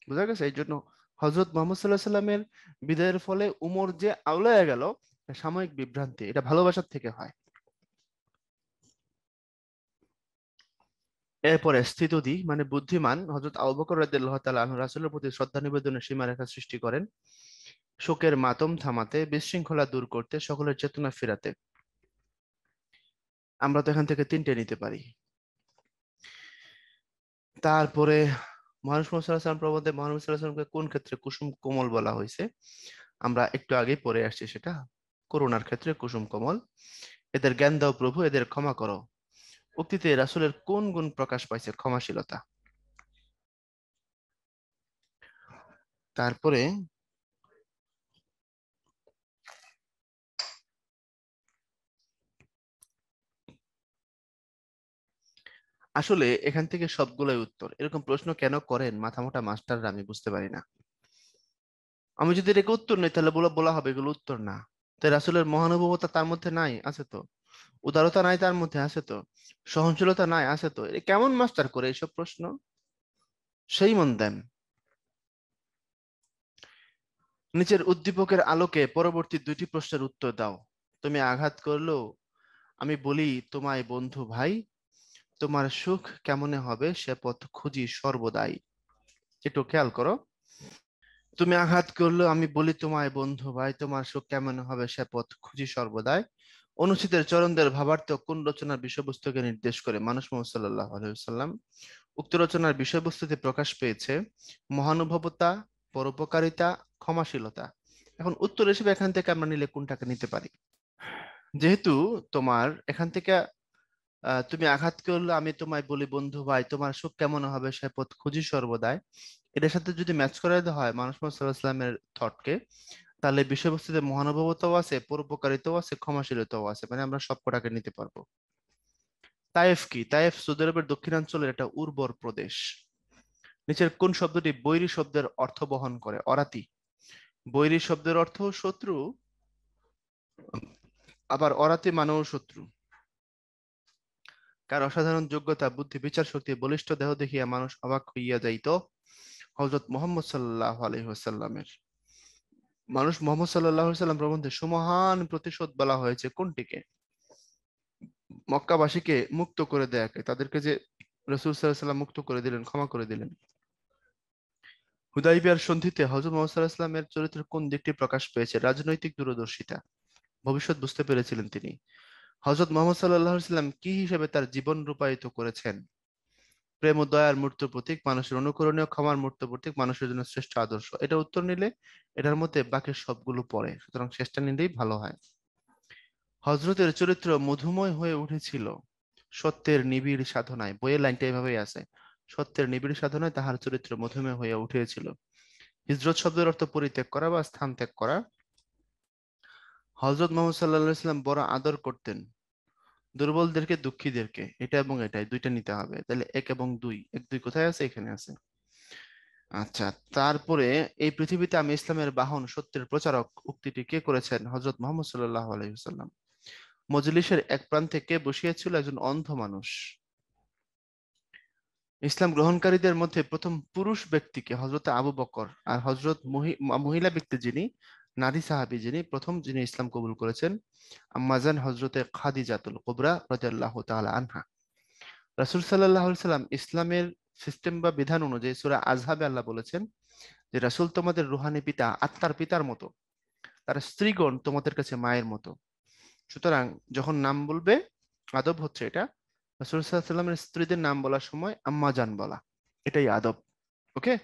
বুঝা গেছে? এই জন্য হযরত মুহাম্মদ সাল্লাল্লাহু আলাইহি সাল্লামের বিদায়ের ফলে উমর যে আউলায়া গেল, সাময়িক বিভ্রান্তি, এটা ভালোবাসার থেকে হয়। এরপরে স্থিতধী মানে বুদ্ধিমান হযরত আবু বকর রাদিয়াল্লাহু তাআলা আনহু রাসূলের প্রতি শ্রদ্ধা নিবেদনের সীমারেখা সৃষ্টি করেন, শোকের মাতম থামাতে, বিশৃঙ্খলা দূর করতে, সকলের চেতনা ফেরাতে। আমরা তো এখান থেকে তিনটে নিতে পারি। তারপরে মহানবী সাল্লাল্লাহু আলাইহি ওয়াসাল্লাম প্রবন্ধে মহানবী সাল্লাল্লাহু আলাইহি ওয়াসাল্লামকে কোন ক্ষেত্রে কুসুম কোমল বলা হয়েছে? আমরা একটু আগেই পড়ে আসছি সেটা। করুণার ক্ষেত্রে কুসুম কোমল। এদের জ্ঞান দাও প্রভু, এদের ক্ষমা করো। উক্তিতে রাসূলের কোন গুণ প্রকাশ পাইছে? ক্ষমাশীলতা। তারপরে আসলে এখান থেকে সবগুলোই উত্তর। এরকম প্রশ্ন কেন করেন মাথা মোটা মাস্টাররা, আমি বুঝতে পারি না। আমি যদি এটাকে উত্তর নেই তাহলে বলা বলা হবে এগুলো উত্তর না। তাই রাসূলের মহানুভবতা তার মধ্যে নাই? আছে তো। উদারতা নাই তার মধ্যে? আছে তো। সহনশীলতা নাই? আছে তো। এ কেমন মাস্টার করে এইসব প্রশ্ন? সেই মন দেন। নিচের উদ্দীপকের আলোকে পরবর্তী দুইটি প্রশ্নের উত্তর দাও। তুমি আঘাত করলো, আমি বলি তোমায় বন্ধু ভাই, তোমার সুখ কেমনে হবে সে পথ খুঁজি সর্বদাই। একটু খেয়াল করো। তুমি আঘাত করলো, আমি বলি তোমায় বন্ধু ভাই, তোমার সুখ কেমন হবে সে পথ খুঁজি সর্বদাই। অনুচ্ছেদের চরণদের ভাবার্থ কোন রচনার বিষয়বস্তুকে নির্দেশ করে? মানুষ মোহাম্মদ সাল্লাল্লাহু আলাইহি ওয়াসাল্লাম। উক্ত রচনার বিষয়বস্তুতে প্রকাশ পেয়েছে মহানুভবতা, পরোপকারিতা, ক্ষমাশীলতা। এখন উত্তর হিসেবে এখান থেকে আমরা নিলে কোনটাকে নিতে পারি? যেহেতু তোমার এখান থেকে তুমি আঘাত করলে, আমি তোমায় বলি বন্ধু ভাই, তোমার সুখ কেমন হবে সে পথ খুঁজি সর্বদাই, এটার সাথে যদি ম্যাচ করাতে হয় মানুষ মোহাম্মদ সাল্লাল্লাহু আলাইহি ওয়াসাল্লামের থটকে, তাহলে বিষয়বস্তুতে মহানুভবতাও আছে, পরোপকারিতাও আছে, ক্ষমাশীলতাও আছে, মানে আমরা সবকটাকে নিতে পারবো। তায়েফ কি? তায়েফ সৌদি আরবের দক্ষিণাঞ্চলের একটা উর্বর প্রদেশ। নিচের কোন শব্দটি বৈরী শব্দের অর্থ বহন করে? অরাতি। বৈরী শব্দের অর্থ শত্রু, আবার অরাতি মানেও শত্রু। কার অসাধারণ যোগ্যতা, বুদ্ধি, বিচার শক্তি, বলিষ্ঠ দেহ দেখিয়া মানুষ অবাক হইয়া যাইত? হযরত মুহাম্মদ সাল্লাল্লাহু আলাইহি ওয়াসাল্লামের। মানুষ মোহাম্মদ সাল্লাল্লাহু আলাইহি ওয়াসাল্লাম প্রবন্ধে সুমহান প্রতিশোধ বলা হয়েছে কোনটিকে? মক্কাবাসীকে মুক্ত করে দেয়াকে, তাদেরকে যে রাসূল সাল্লাল্লাহু আলাইহি ওয়াসাল্লাম মুক্ত করে দিলেন, ক্ষমা করে দিলেন। হুদাইবিয়ার সন্ধিতে হযরত মুহাম্মদ সাল্লাল্লাহু আলাইহি ওয়াসাল্লামের চরিত্রের কোন দিকটি প্রকাশ পেয়েছে? রাজনৈতিক দূরদর্শিতা, ভবিষ্যৎ বুঝতে পেরেছিলেন তিনি। হযরত মুহাম্মদ সাল্লাল্লাহু আলাইহি ওয়াসাল্লাম কি হিসেবে তার জীবন রূপায়িত করেছেন? প্রেম ও দয়ার মূর্ত প্রতীক, মানুষের অনুকরণীয়, ক্ষমার মূর্ত প্রতীক, মানুষের জন্য শ্রেষ্ঠ আদর্শ। এটা উত্তর নিলে এটার মধ্যে বাকি সবগুলো পড়ে, সুতরাং শেষটা নিলেই ভালো হয়। হযরতের চরিত্র মধুময় হয়ে উঠেছিল সত্যের নিবিড় সাধনায়। বইয়ের লাইনটা এভাবেই আছে, সত্যের নিবিড় সাধনায় তাহার চরিত্র মধুময় হয়ে উঠেছিল। হিজরত শব্দের অর্থ পরিত্যাগ করা বা স্থান ত্যাগ করা। হযরত মুহাম্মদ সাল্লাল্লাহু আলাইহি ওয়াসাল্লাম বড় আদর করতেন দুর্বলদেরকে, দুঃখীদেরকে। এটা এবং এটাই দুইটা নিতে হবে, তাহলে এক এবং দুই। এক দুই কোথায় আছে? এখানে আছে। আচ্ছা, তারপরে এই পৃথিবীতে আমি ইসলামের বাহন, সত্যের প্রচারক, উক্তিটি কে করেছেন? হযরত মুহাম্মদ সাল্লাল্লাহু আলাইহি ওয়াসাল্লাম। মজলিসের এক প্রান্তে কে বসিয়েছিল? একজন অন্ধ মানুষ। ইসলাম গ্রহণকারীদের মধ্যে প্রথম পুরুষ ব্যক্তিকে? হযরত আবু বকর। আর হযরত মহিলা ব্যক্তি যিনি, নারী সাহাবী যিনি প্রথম, যিনি ইসলাম কবুল করেছেন, আম্মাজান হযরতে খাদিজাতুল কুবরা রাদিয়াল্লাহু তাআলা আনহা। রাসূল সাল্লাল্লাহু আলাইহি সাল্লাম ইসলামের সিস্টেম বা বিধান অনুযায়ী সূরা আযহাবে আল্লাহ বলেছেন যে রাসূল তোমাদের রুহানি পিতা, আত্মার পিতার মতো, তার স্ত্রীগণ তোমাদের কাছে মায়ের মতো। সুতরাং যখন নাম বলবে, আদব হচ্ছে এটা, রাসূল সাল্লাল্লাহু আলাইহি সাল্লামের স্ত্রীদের নাম বলার সময় আম্মা জান বলা, এটাই আদব। ওকে।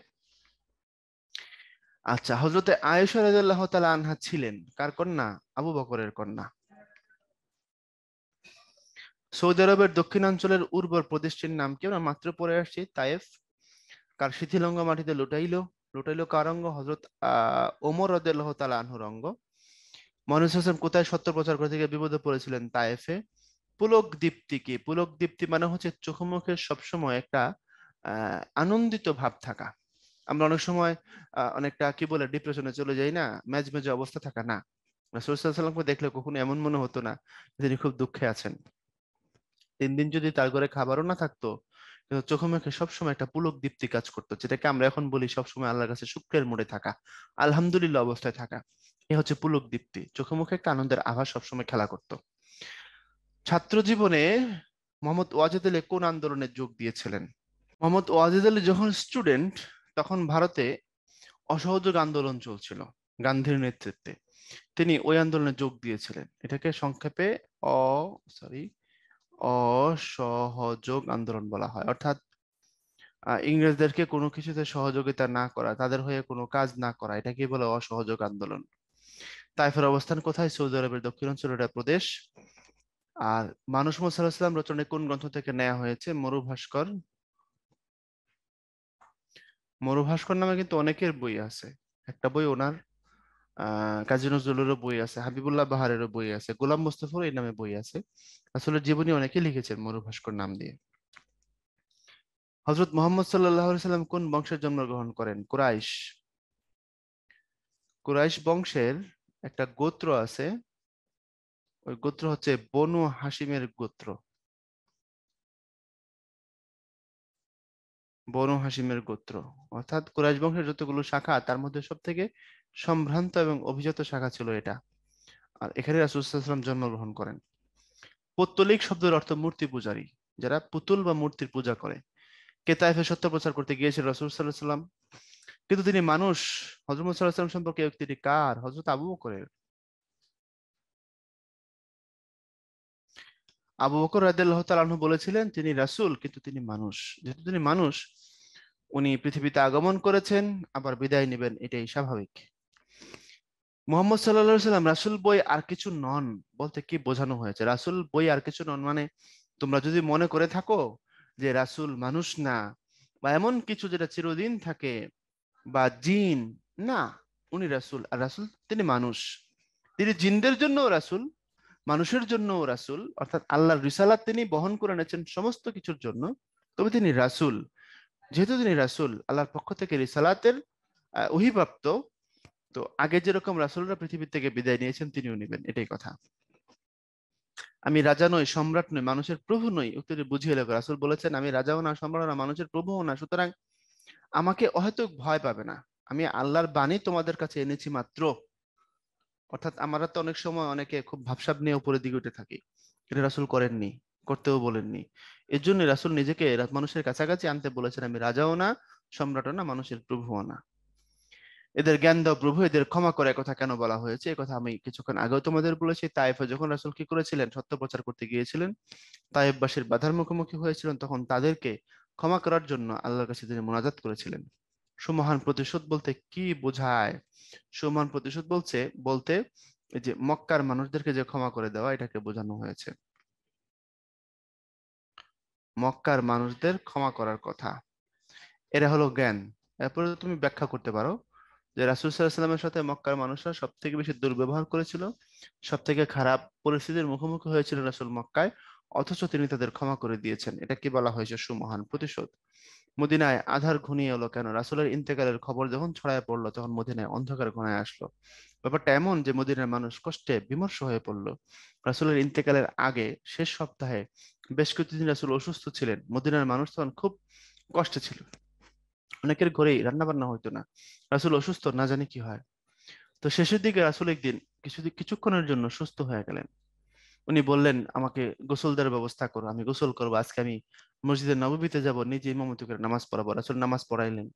আচ্ছা, হযরতে আয়েশা রাদিয়াল্লাহু তাআলা আনহা ছিলেন কার কন্যা? আবু বকরের কন্যা। সৌদি আরবের দক্ষিণাঞ্চলের উর্বর প্রদেশটির নাম কি? আমরা মাত্র পড়ে আসছি, তায়েফ। কার শিথিলঙ্গ মাটিতে লুটাইলো? লুটাইলো কার অঙ্গ? হযরত ওমর রাদিয়াল্লাহু তাআলা আনহুর অঙ্গ। মহানবী সাল্লাল্লাহু আলাইহি ওয়াসাল্লাম কোথায় সত্য প্রচার করতে গিয়ে বিপদে পড়েছিলেন? তায়েফে। পুলক দীপ্তি কি? পুলক দীপ্তি মানে হচ্ছে চোখে মুখে সবসময় একটা আনন্দিত ভাব থাকা। আমরা অনেক সময় অনেকটা কি বলে ডিপ্রেশনে চলে যাই না, মেজমেজে অবস্থা থাকা না। রাসূল সাল্লাল্লাহু আলাইহি ওয়াসাল্লামকে দেখলে কখনো এমন মনে হতো না তিনি খুব দুঃখে আছেন। 3 দিন যদি তার ঘরে খাবারও না থাকতো, কিন্তু চোখে মুখে সবসময় একটা পুলক দীপ্তি কাজ করতো, যেটাকে আমরা এখন বলি সবসময় আল্লাহর কাছে শুকরের মোড়ে থাকা, আলহামদুলিল্লাহ অবস্থায় থাকা। এ হচ্ছে পুলক দীপ্তি, চোখে মুখে একটা আনন্দের আভা সবসময় খেলা করতো। ছাত্র জীবনে মোহাম্মদ ওয়াজেদ আলী কোন আন্দোলনে যোগ দিয়েছিলেন? মোহাম্মদ ওয়াজেদ আলী যখন স্টুডেন্ট তখন ভারতে অসহযোগ আন্দোলন চলছিল গান্ধীর নেতৃত্বে। তিনি ওই আন্দোলনে যোগ দিয়েছিলেন। এটাকে সংক্ষেপে অ সরি অসহযোগ আন্দোলন বলা হয়। অর্থাৎ ইংরেজদেরকে কোনো কিছুতে সহযোগিতা না করা, তাদের হয়ে কোনো কাজ না করা, এটাকে বলে অসহযোগ আন্দোলন। তাইফের অবস্থান কোথায়? সৌদি আরবের দক্ষিণাঞ্চল, এটা প্রদেশ। আর মানুষ মুহাম্মদ সাল্লাল্লাহু আলাইহি ওয়াসাল্লাম রচনায় কোন গ্রন্থ থেকে নেওয়া হয়েছে? মরুভাস্কর। মরুভাস্কর নামে কিন্তু অনেকের বই আছে। একটা বই ওনার, কাজী নজরুলেরও বই আছে, হাবিবুল্লাহ বাহারেরও বই আছে, গোলাম মোস্তফার এই নামে বই আছে। আসলে জীবনী অনেকে লিখেছেন মরুভাস্কর নাম দিয়ে। হযরত মুহাম্মদ সাল্লাল্লাহু আলাইহি সাল্লাম কোন বংশে জন্মগ্রহণ করেন? কুরাইশ। কুরাইশ বংশের একটা গোত্র আছে, ওই গোত্র হচ্ছে বনু হাশিমের গোত্র। বনু হাশিমের গোত্র অর্থাৎ কুরাইশ বংশের যতগুলো শাখা, তার মধ্যে সব থেকে সম্ভ্রান্ত এবং অভিজাত শাখা ছিল এটা। আর এখানে রাসূল সাল্লাল্লাহু আলাইহি ওয়াসাল্লাম জন্মগ্রহণ করেন। পৌত্তলিক শব্দের অর্থ মূর্তি পূজারী, যারা পুতুল বা মূর্তির পূজা করে। কে তায়েফে সত্য প্রচার করতে গিয়েছিল রাসূল সাল্লাল্লাহু আলাইহি ওয়াসাল্লাম, কিন্তু তিনি মানুষ। হযরত মুহাম্মদ সাল্লাল্লাহু আলাইহি ওয়াসাল্লাম সম্পর্কে এই উক্তিটি কার? হযরত আবু বকরের। আবু বকর রাদিয়াল্লাহু তাআলা আনহু বলেছিলেন তিনি রাসূল, কিন্তু তিনি মানুষ। যেহেতু তিনি মানুষ, উনি পৃথিবীতে আগমন করেছেন, আবার বিদায় নেবেন, এটাই স্বাভাবিক। মুহাম্মদ সাল্লাল্লাহু আলাইহি সাল্লাম রাসূল বই আর কিছু নন বলতে কি বোঝানো হয়েছে? রাসূল বই আর কিছু নন মানে, তোমরা যদি মনে করে থাকো যে রাসূল মানুষ না, বা এমন কিছু যেটা চিরদিন থাকে, বা জিন, না, উনি রাসূল। আর রাসূল তিনি মানুষ। তিনি জিনদের জন্য রাসূল, মানুষের জন্য রাসূল। অর্থাৎ আল্লাহর রিসালাত তিনি বহন করে এনেছেন সমস্ত কিছুর জন্য। তবে তিনি রাসূল। যেহেতু তিনি রাসূল, আল্লাহর পক্ষ থেকে রিসালাতের ওহীপ্রাপ্ত, তো আগে যেরকম রাসূলরা পৃথিবী থেকে বিদায় নিয়েছেন, তিনিও নেবেন, এটাই কথা। আমি রাজা নই, সম্রাট নই, মানুষের প্রভু নই, উক্তিটি বুঝিয়ে লেখো। রাসূল বলেছেন আমি রাজাও না, সম্রাটও না, মানুষের প্রভুও না, সুতরাং আমাকে অহেতুক ভয় পাবে না। আমি আল্লাহর বাণী তোমাদের কাছে এনেছি মাত্র। অর্থাৎ আমরা তো অনেক সময় অনেকে খুব ভাবসাব নিয়ে উপরের দিকে উঠে থাকি, এটা রাসূল করেননি, করতেও বলেননি। এর জন্য রাসূল নিজেকে মানুষের কাছাকাছি আনতে বলেছেন, আমি রাজাও না, সম্রাটও না, মানুষের প্রভুও না। এদের জ্ঞান দাও প্রভু, এদের ক্ষমা করে, কথা কেন বলা হয়েছে? এই কথা আমি কিছুক্ষণ আগেও তোমাদের বলেছি। তায়েফে যখন রাসূল কি করেছিলেন? সত্য প্রচার করতে গিয়েছিলেন, তায়েফবাসীর বাধার মুখোমুখি হয়েছিলেন, তখন তাদেরকে ক্ষমা করার জন্য আল্লাহর কাছে তিনি মুনাজাত করেছিলেন। সুমহান প্রতিশোধ বলতে কি বোঝায়? সুমহান প্রতিশোধ বলতে এই যে মক্কার মানুষদেরকে যে ক্ষমা করে দেওয়া, এটাকে বোঝানো হয়েছে। মক্কার মানুষদের ক্ষমা করার কথা, এরা হলো জ্ঞান। এরপরে তুমি ব্যাখ্যা করতে পারো যে রাসূল সাল্লাল্লাহু আলাইহি ওয়াসাল্লামের সাথে মক্কার মানুষরা সব থেকে বেশি দুর্ব্যবহার করেছিল, সব থেকে খারাপ পরিস্থিতির মুখোমুখি হয়েছিল রাসূল মক্কায়, অথচ তিনি তাদের ক্ষমা করে দিয়েছেন। এটা কি বলা হয়েছে? সুমহান প্রতিশোধ। মদিনায় আধার ঘনিয়ে এলো কেন? রাসূলের ইন্তেকালের খবর যখন ছড়ায় পড়লো, তখন মদিনায় অন্ধকার ঘনায় আসলো। ব্যাপারটা এমন যে মদিনার মানুষ কষ্টে বিমর্ষ হয়ে পড়লো। রাসূলের ইন্তেকালের আগে শেষ সপ্তাহে বেশ কিছুদিন রাসূল অসুস্থ ছিলেন। মদিনার মানুষ তখন খুব কষ্টে ছিল। অনেকের ঘরেই রান্না বান্না হইতো না। রাসূল অসুস্থ, না জানি কি হয়। তো শেষের দিকে রাসূল একদিন কিছুক্ষণের জন্য সুস্থ হয়ে গেলেন। উনি বললেন আমাকে গোসল দেওয়ার ব্যবস্থা করো, আমি গোসল করবো। আজকে আমি মসজিদে নববীতে যাব, নিজে ইমামতি করে নামাজ পড়াবো। রাসূল নামাজ পড়াইলেন।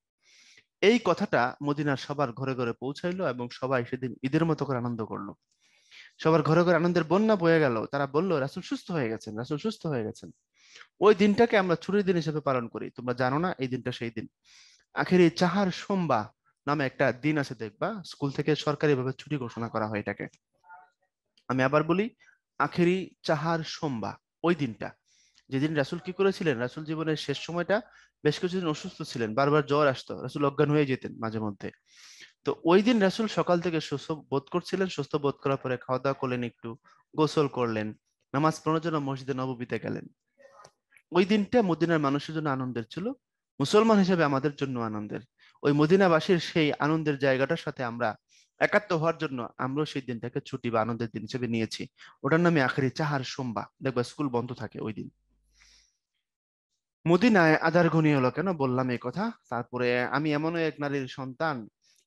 এই কথাটা মদিনার সবার ঘরে ঘরে পৌঁছাইলো, এবং সবাই সেদিন ঈদের মতো করে আনন্দ করলো। সবার ঘরে ঘরে আনন্দের বন্যা বয়ে গেল। তারা বলল রাসূল সুস্থ হয়ে গেছেন, রাসূল সুস্থ হয়ে গেছেন। ওই দিনটাকে আমরা ছুটির দিন হিসেবে পালন করি। তোমরা জানো না এই দিনটা সেই দিন? আখেরি চাহার সোমবার নামে একটা দিন আছে, দেখবা স্কুল থেকে সরকারি ভাবে ছুটি ঘোষণা করা হয় এটাকে। আমি আবার বলি, আখেরি চাহার সোমবার, ওই দিনটা যেদিন রাসূল কি করেছিলেন, রাসূল জীবনের শেষ সময়টা বেশ কিছুদিন অসুস্থ ছিলেন, বারবার জ্বর আসতো, রাসূল অজ্ঞান হয়ে যেতেন মাঝে মধ্যে। তো ওই দিন রাসূল সকাল থেকে সুস্থ বোধ করছিলেন। সুস্থ বোধ করার পরে খাওয়া দাওয়া করলেন, একটু গোসল করলেন, নামাজ পড়ার জন্য মসজিদে নববীতে গেলেন। ওই দিনটা মদিনার মানুষের জন্য আনন্দের ছিল, মুসলমান হিসেবে আমাদের জন্য আনন্দের। ওই মদিনাবাসীর সেই আনন্দের জায়গাটার সাথে আমরা একাত্ম হওয়ার জন্য আমরাও সেই দিনটাকে ছুটি বা আনন্দের দিন হিসেবে নিয়েছি। ওটার নামে আখেরি চাহার সোমবার। দেখবা স্কুল বন্ধ থাকে ওই দিন। মদিনায় আধার ঘনিয়ে এলো কেন? বললাম এই কথা। তারপরে আমি এমন এক নারীর সন্তান,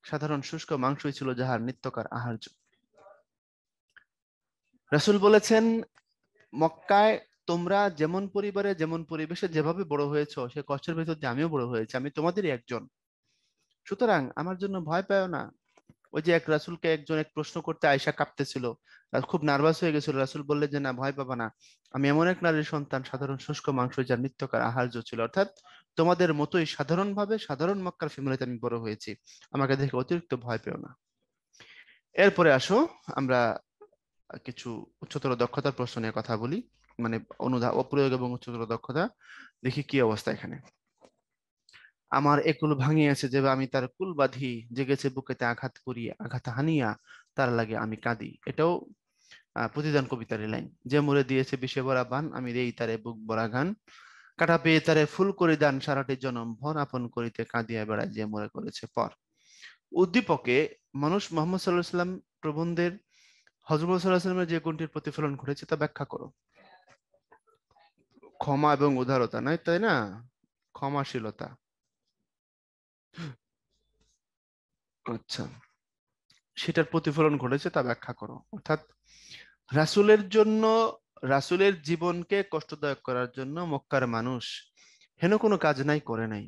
সাধারণ শুষ্ক মাংসই ছিল যাহার নিত্যকার আহার্য। রাসূল বলেছেন মক্কায় তোমরা যেমন পরিবারে যেমন পরিবেশে যেভাবে বড় হয়েছো, সে কষ্টের ভেতর দিয়ে আমিও বড় হয়েছি, আমি তোমাদেরই একজন। সুতরাং আমার জন্য ভয় পাও না। ওই যে এক রাসূলকে একজন এক প্রশ্ন করতে আয়েশা কাঁপতেছিল, খুব নার্ভাস হয়ে গেছিল। রাসূল বললেন যে না, ভয় পাবা না, আমি এমন এক নারীর সন্তান, সাধারণ শুষ্ক মাংস যার নিত্যকার আহার্য ছিল, অর্থাৎ তোমাদের মতোই সাধারণভাবে সাধারণ মক্কার ফ্যামিলিতে আমি বড় হয়েছি, আমাকে দেখে অতিরিক্ত ভয় পেও না। এরপরে আসো আমরা কিছু উচ্চতর দক্ষতার প্রশ্ন নিয়ে কথা বলি, মানে অপ্রয়োগ এবং উচ্চতর দক্ষতা। দেখি কি অবস্থা এখানে। আমার একুল ভাঙিয়াছে যেবা আমি তার কুল বাঁধি, জেগেছে বুকেতে আঘাত করি, আঘাত হানিয়া তার লাগে আমি কাঁদি। এটাও প্রতিদান কবিতার লাইন। যে মরে দিয়েছে বিষে ভরা বান, আমি দেই তারে বুক ভরা গান, কাটা পেয়ে তারে ফুল করে দান, সারাটি জনম ভর আপন করিতে কাঁদিয়া বেড়ায় যে মরে করেছে পর। উদ্দীপকে মানুষ মোহাম্মদ সাল্লাহ সাল্লাম প্রবন্ধের হযরত মুহাম্মদ সাল্লাল্লাহু আলাইহি ওয়াসাল্লামের যে গুণটির প্রতিফলন ঘটেছে তা ব্যাখ্যা করো। ক্ষমা এবং উদারতা, নয় তাই না? ক্ষমাশীলতা। আচ্ছা, সেটার প্রতিফলন ঘটেছে তা ব্যাখ্যা করো। অর্থাৎ রাসূলের জন্য, রাসূলের জীবনকে কষ্টদায়ক করার জন্য মক্কার মানুষ হেন কোনো কাজ নাই, করে নাই।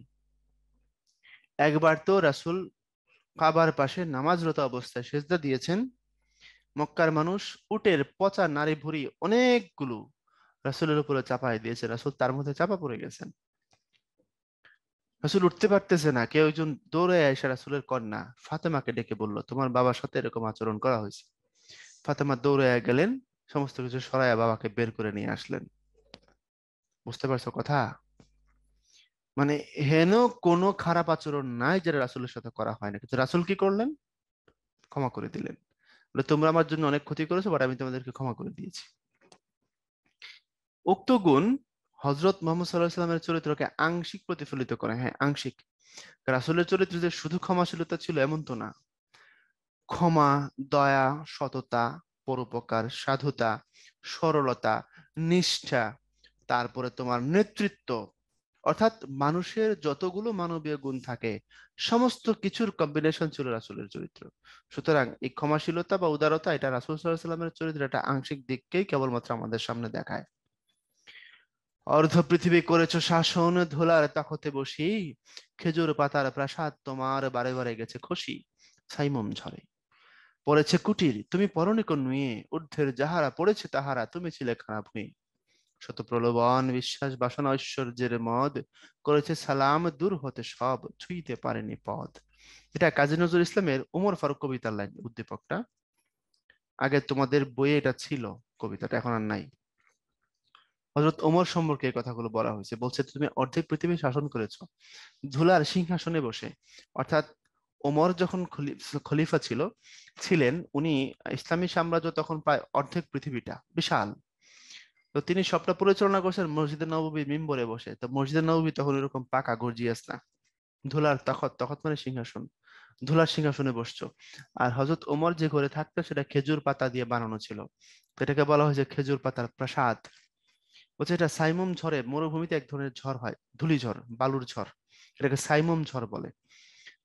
একবার তো রাসূল কাবার পাশে নামাজরত অবস্থায় সেজদা দিয়েছেন, মক্কার মানুষ উটের পচা নাড়ি ভুড়ি অনেকগুলো রাসূলের উপরে চাপায় দিয়েছে, রাসূল তার মধ্যে চাপা পড়ে গেছেন। রাসূল উঠতে পারতেছে না, কেউ একজন দৌড়ে এসে রাসূলের কন্যা ফাতেমাকে ডেকে বলল, তোমার বাবার সাথে এরকম আচরণ করা হয়েছে। ফাতেমা দৌড়ে গেলেন, সমস্ত কিছু সরাইয়া বাবাকে বের করে নিয়ে আসলেন। বুঝতে পারছো কথা? মানে হেন কোনো খারাপ আচরণ নাই যেটা রাসূলের সাথে করা হয় না, কিন্তু রাসূল কি করলেন? ক্ষমা করে দিলেন। বলে, তোমরা আমার জন্য অনেক ক্ষতি করেছো, বাট আমি তোমাদেরকে ক্ষমা করে দিয়েছি। উক্ত গুণ হযরত মুহাম্মদ সাল্লাল্লাহু আলাইহি সাল্লামের চরিত্রকে আংশিক প্রতিফলিত করে। হ্যাঁ, আংশিক। রাসূলের চরিত্রে যে শুধু ক্ষমাশীলতা ছিল এমন তো না। ক্ষমা, দয়া, সততা, পরোপকার, সাধুতা, সরলতা, নিষ্ঠা, তারপরে তোমার নেতৃত্ব, অর্থাৎ মানুষের যতগুলো মানবীয় গুণ থাকে সমস্ত কিছুর কম্বিনেশন ছিল রাসূলের চরিত্র। সুতরাং এই ক্ষমাশীলতা বা উদারতা, এটা রাসূল সাল্লাল্লাহু আলাইহি সাল্লামের চরিত্রের একটা আংশিক দিককেই কেবলমাত্র আমাদের সামনে দেখায়। অর্ধ পৃথিবী করেছো শাসন, ধুলার তাকতে বসি, খেজুর পাতার প্রাসাদ তোমার বারে বারে গেছে খসি, সাইমম ঝরে পড়েছে কুটির, তুমি পরনি কোন নুয়ে, ঊর্ধ্বের যাহারা পড়েছে তাহারা, তুমি ছিলে খারাপ হয়ে। শত প্রলোভন বিশ্বাস বাসনা ঐশ্বর্যের মদ, করেছে সালাম দূর হতে সব, ছুঁইতে পারেনি পদ। এটা কাজী নজরুল ইসলামের উমর ফারুক কবিতার লাইন, উদ্দীপকটা। আগে তোমাদের বইয়ে এটা ছিল, কবিতাটা এখন আর নাই। হযরত ওমর সম্পর্কে এই কথাগুলো বলা হয়েছে, বলছে তুমি অর্ধেক পৃথিবী শাসন করেছো ধুলার সিংহাসনে বসে। অর্থাৎ ওমর যখন খলিফা ছিলেন উনি, ইসলামী সাম্রাজ্য তখন প্রায় অর্ধেক পৃথিবীটা বিশাল। তো তিনি সবটা পরিচালনা করছেন মসজিদে নববীর মিম্বরে বসে। তো মসজিদে নববী তখন এরকম পাকা গর্জিয়াস না, ধুলার তখত, তখত মানে সিংহাসন, ধুলার সিংহাসনে বসছো। আর হযরত ওমর যে ঘরে থাকতো সেটা খেজুর পাতা দিয়ে বানানো ছিল, তো এটাকে বলা হয়েছে খেজুর পাতার প্রাসাদ। বলছে এটা সাইমুম ঝড়ে, মরুভূমিতে এক ধরনের ঝড় হয়, ধূলি ঝড়, বালুর ঝড়, এটাকে সাইমুম ঝড় বলে।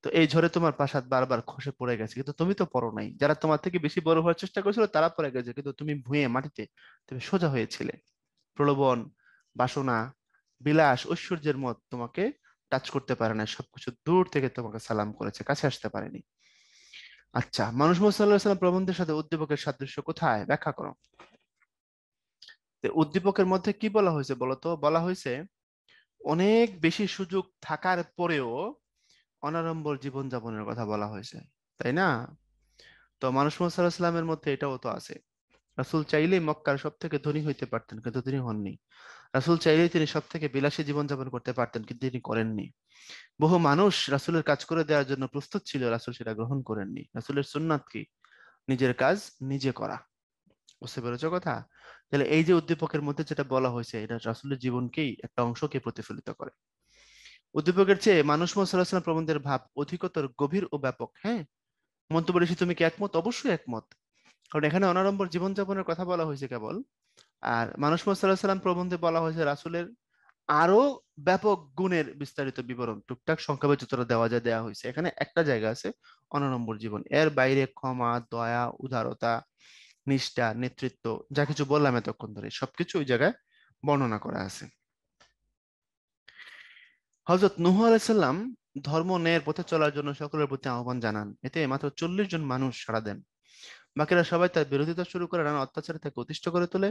তো এই ঝড়ে তোমার প্রাসাদ বারবার খসে পড়ে গেছে, কিন্তু তুমি তো পড়ো নাই। যারা তোমার থেকে বেশি বড় হওয়ার চেষ্টা করেছিল তারা পড়ে গেছে, কিন্তু তুমি ভুঁয়ে মাটিতে তুমি সোজা হয়েছিলে। প্রলোভন, বাসনা, বিলাস, ঐশ্বর্যের মত তোমাকে টাচ করতে পারে না, সবকিছু দূর থেকে তোমাকে সালাম করেছে, কাছে আসতে পারেনি। আচ্ছা, মানুষ মুহাম্মদ সাল্লাল্লাহু আলাইহি ওয়াসাল্লাম প্রবন্ধের সাথে উদ্দীপকের সাদৃশ্য কোথায়, ব্যাখ্যা করো। তো উদ্দীপকের মধ্যে কি বলা হয়েছে বলতো? বলা হয়েছে অনেক বেশি সুযোগ থাকার পরেও অনাড়ম্বর জীবনযাপনের কথা বলা হয়েছে, তাই না? তো মানুষ মুহাম্মদ সাল্লাল্লাহু আলাইহি ওয়াসাল্লামের মধ্যে এটাও তো আছে। রাসূল চাইলেই মক্কার সব থেকে ধনী হইতে পারতেন, কিন্তু তিনি হননি। রাসূল চাইলেই তিনি সব থেকে বিলাসী জীবনযাপন করতে পারতেন, কিন্তু তিনি করেননি। বহু মানুষ রাসূলের কাজ করে দেওয়ার জন্য প্রস্তুত ছিল, রাসূল সেটা গ্রহণ করেননি। রাসূলের সুন্নাত কি? নিজের কাজ নিজে করা। বুঝতে পেরেছো কথা? তাহলে এই যে উদ্দীপকের মধ্যে যেটা বলা হয়েছে, এটা রাসূলের জীবনকেই একটা অংশকে প্রতিফলিত করে। উদ্দীপকের চেয়ে মানুষ মুহাম্মদ সাল্লাল্লাহু আলাইহি ওয়াসাল্লাম প্রবন্ধের ভাব অধিকতর গভীর ও ব্যাপক। হ্যাঁ, মন্তব্য ঋষি, তুমি কি একমত? অবশ্যই একমত। কারণ এখানে অনাড়ম্বর জীবনযাপনের কথা বলা হয়েছে কেবল, আর মানুষ মুহাম্মদ সাল্লাল্লাহু আলাইহি ওয়াসাল্লাম প্রবন্ধে বলা হয়েছে রাসূলের আরো ব্যাপক গুণের বিস্তারিত বিবরণ, টুকটাক সংক্ষেপে যতটা দেওয়া যায় দেওয়া হয়েছে। এখানে একটা জায়গা আছে অনাড়ম্বর জীবন, এর বাইরে ক্ষমা, দয়া, উদারতা, নিষ্ঠা, নেতৃত্ব, যা কিছু বললাম এতক্ষণ ধরে সবকিছু ওই জায়গায় বর্ণনা করা আছে। হযরত নূহ আলাইহিস সালাম ধর্ম ন্যায়ের পথে চলার জন্য সকলের প্রতি আহ্বান জানান। এতে মাত্র 40 জন মানুষ সাড়া দেন। বাকিরা সবাই তার বিরোধিতা শুরু করে নানা অত্যাচারে তাকে অতিষ্ঠ করে তোলে।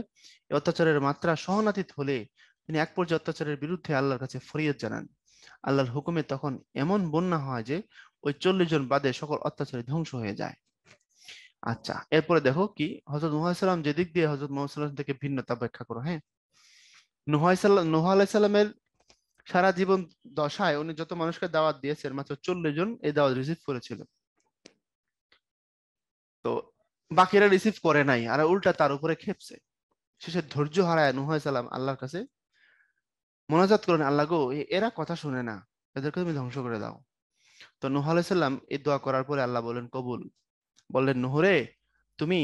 এই অত্যাচারের মাত্রা সহনাতীত হলে তিনি এক পর্যায়ে অত্যাচারের বিরুদ্ধে আল্লাহর কাছে ফরিয়াদ জানান। আল্লাহর হুকুমে তখন এমন বন্যা হয় যে ওই 40 জন বাদে সকল অত্যাচারী ধ্বংস হয়ে যায়। আচ্ছা, এরপরে দেখো কি হযরত নূহ আলাইহিস সালাম যে দিক দিয়ে হযরত মুহাম্মদ সাল্লাল্লাহু আলাইহি ওয়াসাল্লাম থেকে ভিন্নতা ব্যাখ্যা করো। হ্যাঁ, নূহ আলাইহিস সালামের সারা জীবন দশায় উনি যত মানুষকে দাওয়াত দিয়েছেন মাত্র 40 জন এই দাওয়াত রিসিভ করেছিল। তো বাকিরা রিসিভ করে নাই, আর উল্টা তার উপরে খেপছে। শেষে ধৈর্য হারায় নূহ আলাইহিস সালাম আল্লাহর কাছে মোনাজাত করেন, আল্লাহ গো, এরা কথা শুনে না, এদেরকে তুমি ধ্বংস করে দাও। তো নূহ আলাইহিস সালাম এই দোয়া করার পরে আল্লাহ বলেন কবুল। বললেন, নূহ রে, তুমি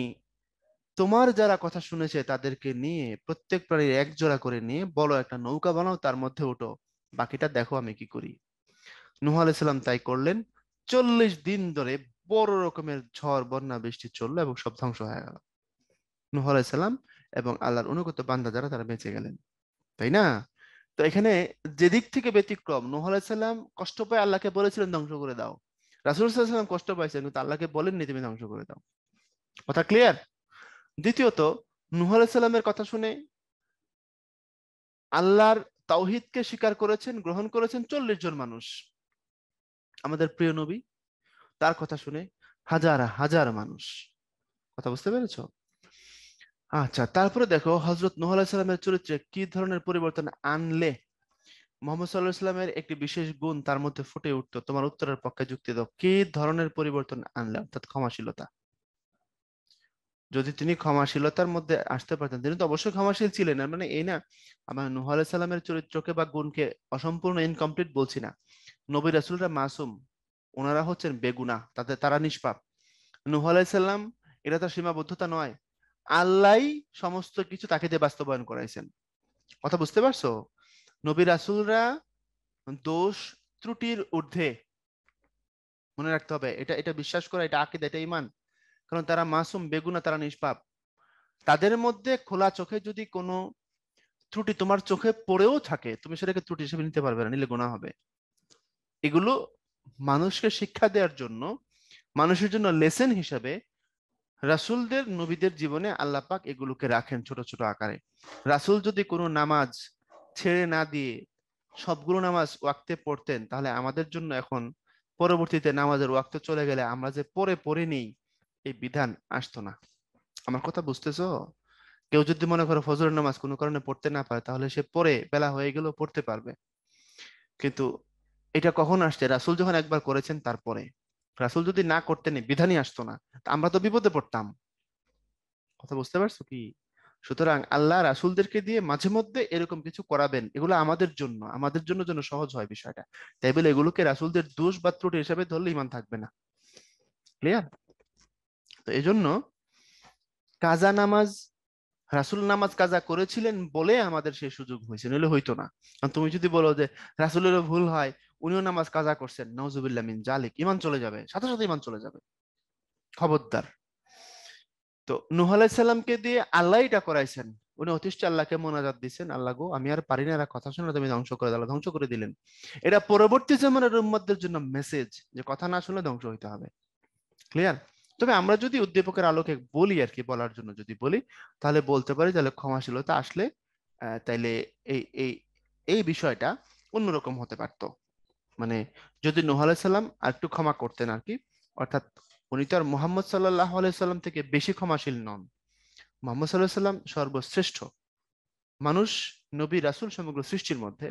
তোমার যারা কথা শুনেছে তাদেরকে নিয়ে প্রত্যেক প্রাণীর এক জোড়া করে নিয়ে বড় একটা নৌকা বানাও, তার মধ্যে ওঠো, বাকিটা দেখো আমি কি করি। নূহ আলাইহিস সালাম তাই করলেন। 40 দিন ধরে বড় রকমের ঝড় বন্যা বৃষ্টি চললো এবং সব ধ্বংস হয়ে গেল। নূহ আলাইহিস সালাম এবং আল্লাহর অনুগত বান্দা যারা তারা বেঁচে গেলেন, তাই না? তো এখানে যে দিক থেকে ব্যতিক্রম, নূহ আলাইহিস সালাম কষ্ট পায় আল্লাহকে বলেছিলেন ধ্বংস করে দাও। রাসূল সাল্লাল্লাহু আলাইহি ওয়াসাল্লাম কষ্ট পাইছেন কিন্তু আল্লাহকে বলেননি তুমি ধ্বংস করে দাও। কথা ক্লিয়ার? দ্বিতীয়ত, নূহ আলাইহিস সালামের কথা শুনে আল্লাহর তাওহীদকে স্বীকার করেছেন, গ্রহণ করেছেন 40 জন মানুষ। আমাদের প্রিয় নবী, তার কথা শুনে হাজার হাজার মানুষ। কথা বুঝতে পেরেছো? আচ্ছা, তারপরে দেখো হযরত নূহ আলাইহিস সালামের চরিত্রে কি ধরনের পরিবর্তন আনলে মুহাম্মদ সাল্লাল্লাহু আলাইহি সাল্লামের একটি বিশেষ গুণ তার মধ্যে ফুটে উঠতো। তোমার উত্তরের পক্ষে যুক্তি দাও, কি ধরনের পরিবর্তন আনলে, অর্থাৎ ক্ষমাশীলতা। যদি তিনি ক্ষমাশীলতার মধ্যে আসতে পারতেন, তিনি তো অবশ্যই ক্ষমাশীল ছিলেন, আর মানে এই না আমার নূহ আলাইহিস সালামের চরিত্রকে বা গুণকে অসম্পূর্ণ ইনকমপ্লিট বলছি না। নবী রাসূলরা মাসুম, ওনারা হচ্ছেন বেগুনাহ, তারা নিষ্পাপ। নূহ আলাইহিস সালাম, এটা তার সীমাবদ্ধতা নয়, আল্লাহই সমস্ত কিছু তাকে দিয়ে বাস্তবায়ন করাইছেন। কথা বুঝতে পারছো? নবী রাসূলরা দোষ ত্রুটির ঊর্ধ্বে, মনে রাখতে হবে, এটা এটা বিশ্বাস করা, এটা আকীদা, এটা ঈমান। কারণ তারা মাসুম, বেগুনা, তারা নিষ্পাপ। তাদের মধ্যে খোলা চোখে যদি কোনো ত্রুটি তোমার চোখে পড়েও থাকে, তুমি সেটাকে ত্রুটি হিসেবে নিতে পারবে না, নিলে গুনাহ হবে। এগুলো মানুষকে শিক্ষা দেওয়ার জন্য, মানুষের জন্য লেসন হিসাবে রাসূলদের, নবীদের জীবনে আল্লাহ পাক এগুলোকে রাখেন ছোট ছোট আকারে। রাসূল যদি কোনো নামাজ ছেড়ে না দিয়ে সবগুলো নামাজ ওয়াক্তে পড়তেন, তাহলে আমাদের জন্য এখন পরবর্তীতে নামাজের ওয়াক্ত চলে গেলে আমরা যে পড়ে পড়ে নেই, এই বিধান আসতো না। আমার কথা বুঝতেছো? কেউ যদি মনে করো ফজরের নামাজ কোনো কারণে পড়তে না পারে, তাহলে সে পড়ে বেলা হয়ে গেলেও পড়তে পারবে। কিন্তু এটা কখন আসছে? রাসূল যখন একবার করেছেন তারপরে। রাসূল যদি না করতেন এই বিধানই আসতো না, তা আমরা তো বিপদে পড়তাম। কথা বুঝতে পারছো কি? সুতরাং আল্লাহ রাসূলদেরকে দিয়ে মাঝে মধ্যে এরকম কিছু করাবেন, এগুলো আমাদের জন্য যেন সহজ হয় বিষয়টা। তাই বলে এগুলোকে রাসূলদের দোষ বা ত্রুটি হিসেবে ধরলে ঈমান থাকবে না। ক্লিয়ার? তো এই জন্য কাজা নামাজ, রাসূল নামাজ কাজা করেছিলেন বলে আমাদের সেই সুযোগ হয়েছে, নইলে হইতো না। কারণ তুমি যদি বলো যে রাসূলেরও ভুল হয়, উনিও নামাজ কাজা করছেন, নাউজুবিল্লাহ মিন জালিক, ঈমান চলে যাবে, সাথে সাথে ঈমান চলে যাবে। খবরদার। তো নূহ আলাইহিস সালামকে দিয়ে আল্লাহ এটা করাইছেন। উনি অতিষ্ঠ আল্লাহকে মোনাজাত দিচ্ছেন, আল্লাহ গো, আমি আর পারি না, এরা কথা শুনে, তুমি ধ্বংস করে দাও। ধ্বংস করে দিলেন। এটা পরবর্তী জামানার উম্মতদের জন্য মেসেজ, যে কথা না শুনলে ধ্বংস হইতে হবে। ক্লিয়ার? তবে আমরা যদি উদ্দীপকের আলোকে বলি আর কি, বলার জন্য যদি বলি, তাহলে বলতে পারি তাহলে ক্ষমাশীলতা আসলে তাইলে এই এই এই বিষয়টা অন্যরকম হতে পারতো। মানে যদি নূহ আলাইহিস সালাম আর একটু ক্ষমা করতেন আর কি, অর্থাৎ উনি তো আর মুহাম্মদ সাল্লাল্লাহু আলাইহি সাল্লাম থেকে বেশি ক্ষমাশীল নন। মুহাম্মদ সাল্লাল্লাহু আলাইহি সাল্লাম সর্বশ্রেষ্ঠ মানুষ, নবী রাসূল সমগ্র সৃষ্টির মধ্যে।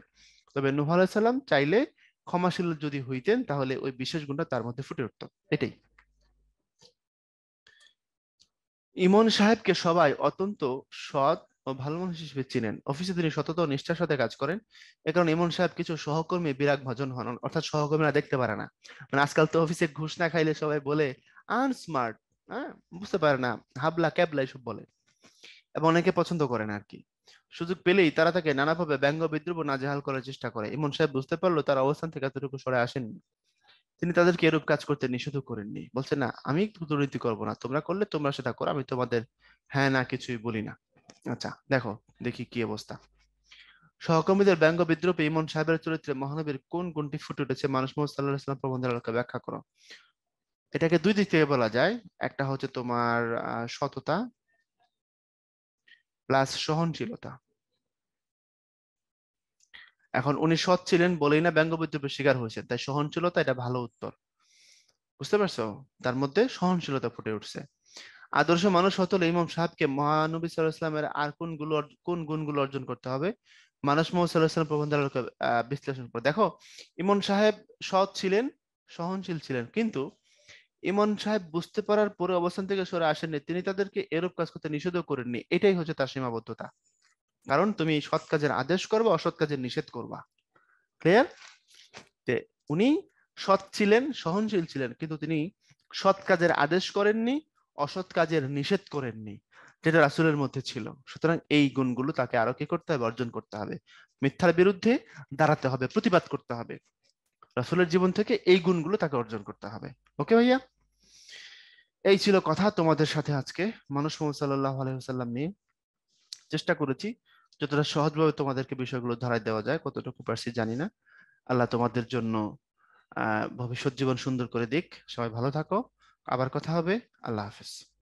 তবে নূহ আলাইহিস সালাম চাইলে ক্ষমাশীল যদি হইতেন, তাহলে ওই বিশেষ গুণটা তার মধ্যে ফুটে উঠতো। এটাই। ইমন সাহেবকে সবাই অত্যন্ত সৎ ও ভালো মানুষ হিসেবে চিনেন। অফিসে তিনি সততা ও নিষ্ঠার সাথে কাজ করেন। এ কারণে ইমন সাহেব কিছু সহকর্মী বিরাগ ভাজন হন, অর্থাৎ সহকর্মীরা দেখতে পারে না। মানে আজকাল তো অফিসে ঘুষ না খাইলে সবাই বলে আনস্মার্ট, হ্যাঁ, বুঝতে পারে না, হাবলা ক্যাবলা এসব বলে, এবং অনেকে পছন্দ করে না আর কি। সুযোগ পেলেই তারা তাকে নানাভাবে ব্যঙ্গ বিদ্রুপ ও নাজেহাল করার চেষ্টা করে। ইমন সাহেব বুঝতে পারলো তার অবস্থান থেকে এতটুকু সরে আসেননি। তিনি তাদেরকে এরূপ কাজ করতে নিষেধ করেননি, বলছেন না আমি দুর্নীতি করবো না, তোমরা করলে তোমরা সেটা করো, আমি তোমাদের হ্যাঁ না কিছুই বলি না। আচ্ছা দেখো, দেখি কি অবস্থা। সহকর্মীদের ব্যঙ্গ বিদ্রুপে ইমন সাহেবের চরিত্রে মহানবীর কোন গুণটি ফুটে উঠেছে? মানুষ মোহাম্মদ সাল্লাল্লাহু আলাইহি ওয়াসাল্লাম প্রবন্ধের আলোকে ব্যাখ্যা করো। এটাকে দুই দিক থেকে বলা যায়। একটা হচ্ছে তোমার সততা প্লাস সহনশীলতা। এখন উনি সৎ ছিলেন বলেই না ব্যঙ্গ বিদ্রুপের শিকার হয়েছেন, তাই সহনশীলতা এটা ভালো উত্তর। বুঝতে পারছো? তার মধ্যে সহনশীলতা ফুটে উঠছে। আদর্শ মানুষ হতে হলে ইমাম সাহেবকে মহানবী সাল্লাল্লাহু আলাইহি ওয়াসাল্লামের আর কোন গুণগুলো অর্জন করতে হবে? মানুষ মোহাম্মদ সাল্লাল্লাহু আলাইহি ওয়াসাল্লাম প্রবন্ধের আলোকে বিশ্লেষণ করে দেখো। ইমন সাহেব সৎ ছিলেন, সহনশীল ছিলেন, কিন্তু ইমন সাহেব বুঝতে পারার পরে অবস্থান থেকে সরে আসেননি, তিনি তাদেরকে এরূপ কাজ করতে নিষেধও করেননি। এটাই হচ্ছে তার সীমাবদ্ধতা। কারণ তুমি সৎ কাজের আদেশ করবা, অসৎ কাজের নিষেধ করবা। ক্লিয়ার? উনি সৎ ছিলেন, সহনশীল ছিলেন, কিন্তু তিনি সৎ কাজের আদেশ করেননি, অসৎ কাজের নিষেধ করেননি, যেটা রাসূলের মধ্যে ছিল। সুতরাং এই গুণগুলো তাকে আরো কি করতে হবে? অর্জন করতে হবে। মিথ্যার বিরুদ্ধে দাঁড়াতে হবে, প্রতিবাদ করতে হবে। রাসূলের জীবন থেকে এই গুণগুলো তাকে অর্জন করতে হবে। ওকে ভাইয়া? এই ছিল কথা তোমাদের সাথে আজকে মানুষ মোহাম্মদ সাল্লাল্লাহু আলাইহি ওয়াসাল্লাম নিয়ে। চেষ্টা করেছি যতটা সহজভাবে তোমাদেরকে বিষয়গুলো ধরায় দেওয়া যায়, কতটুকু পারছি জানি না। আল্লাহ তোমাদের জন্য ভবিষ্যৎ জীবন সুন্দর করে দিক। সবাই ভালো থাকো। আবার কথা হবে। আল্লাহ হাফেজ।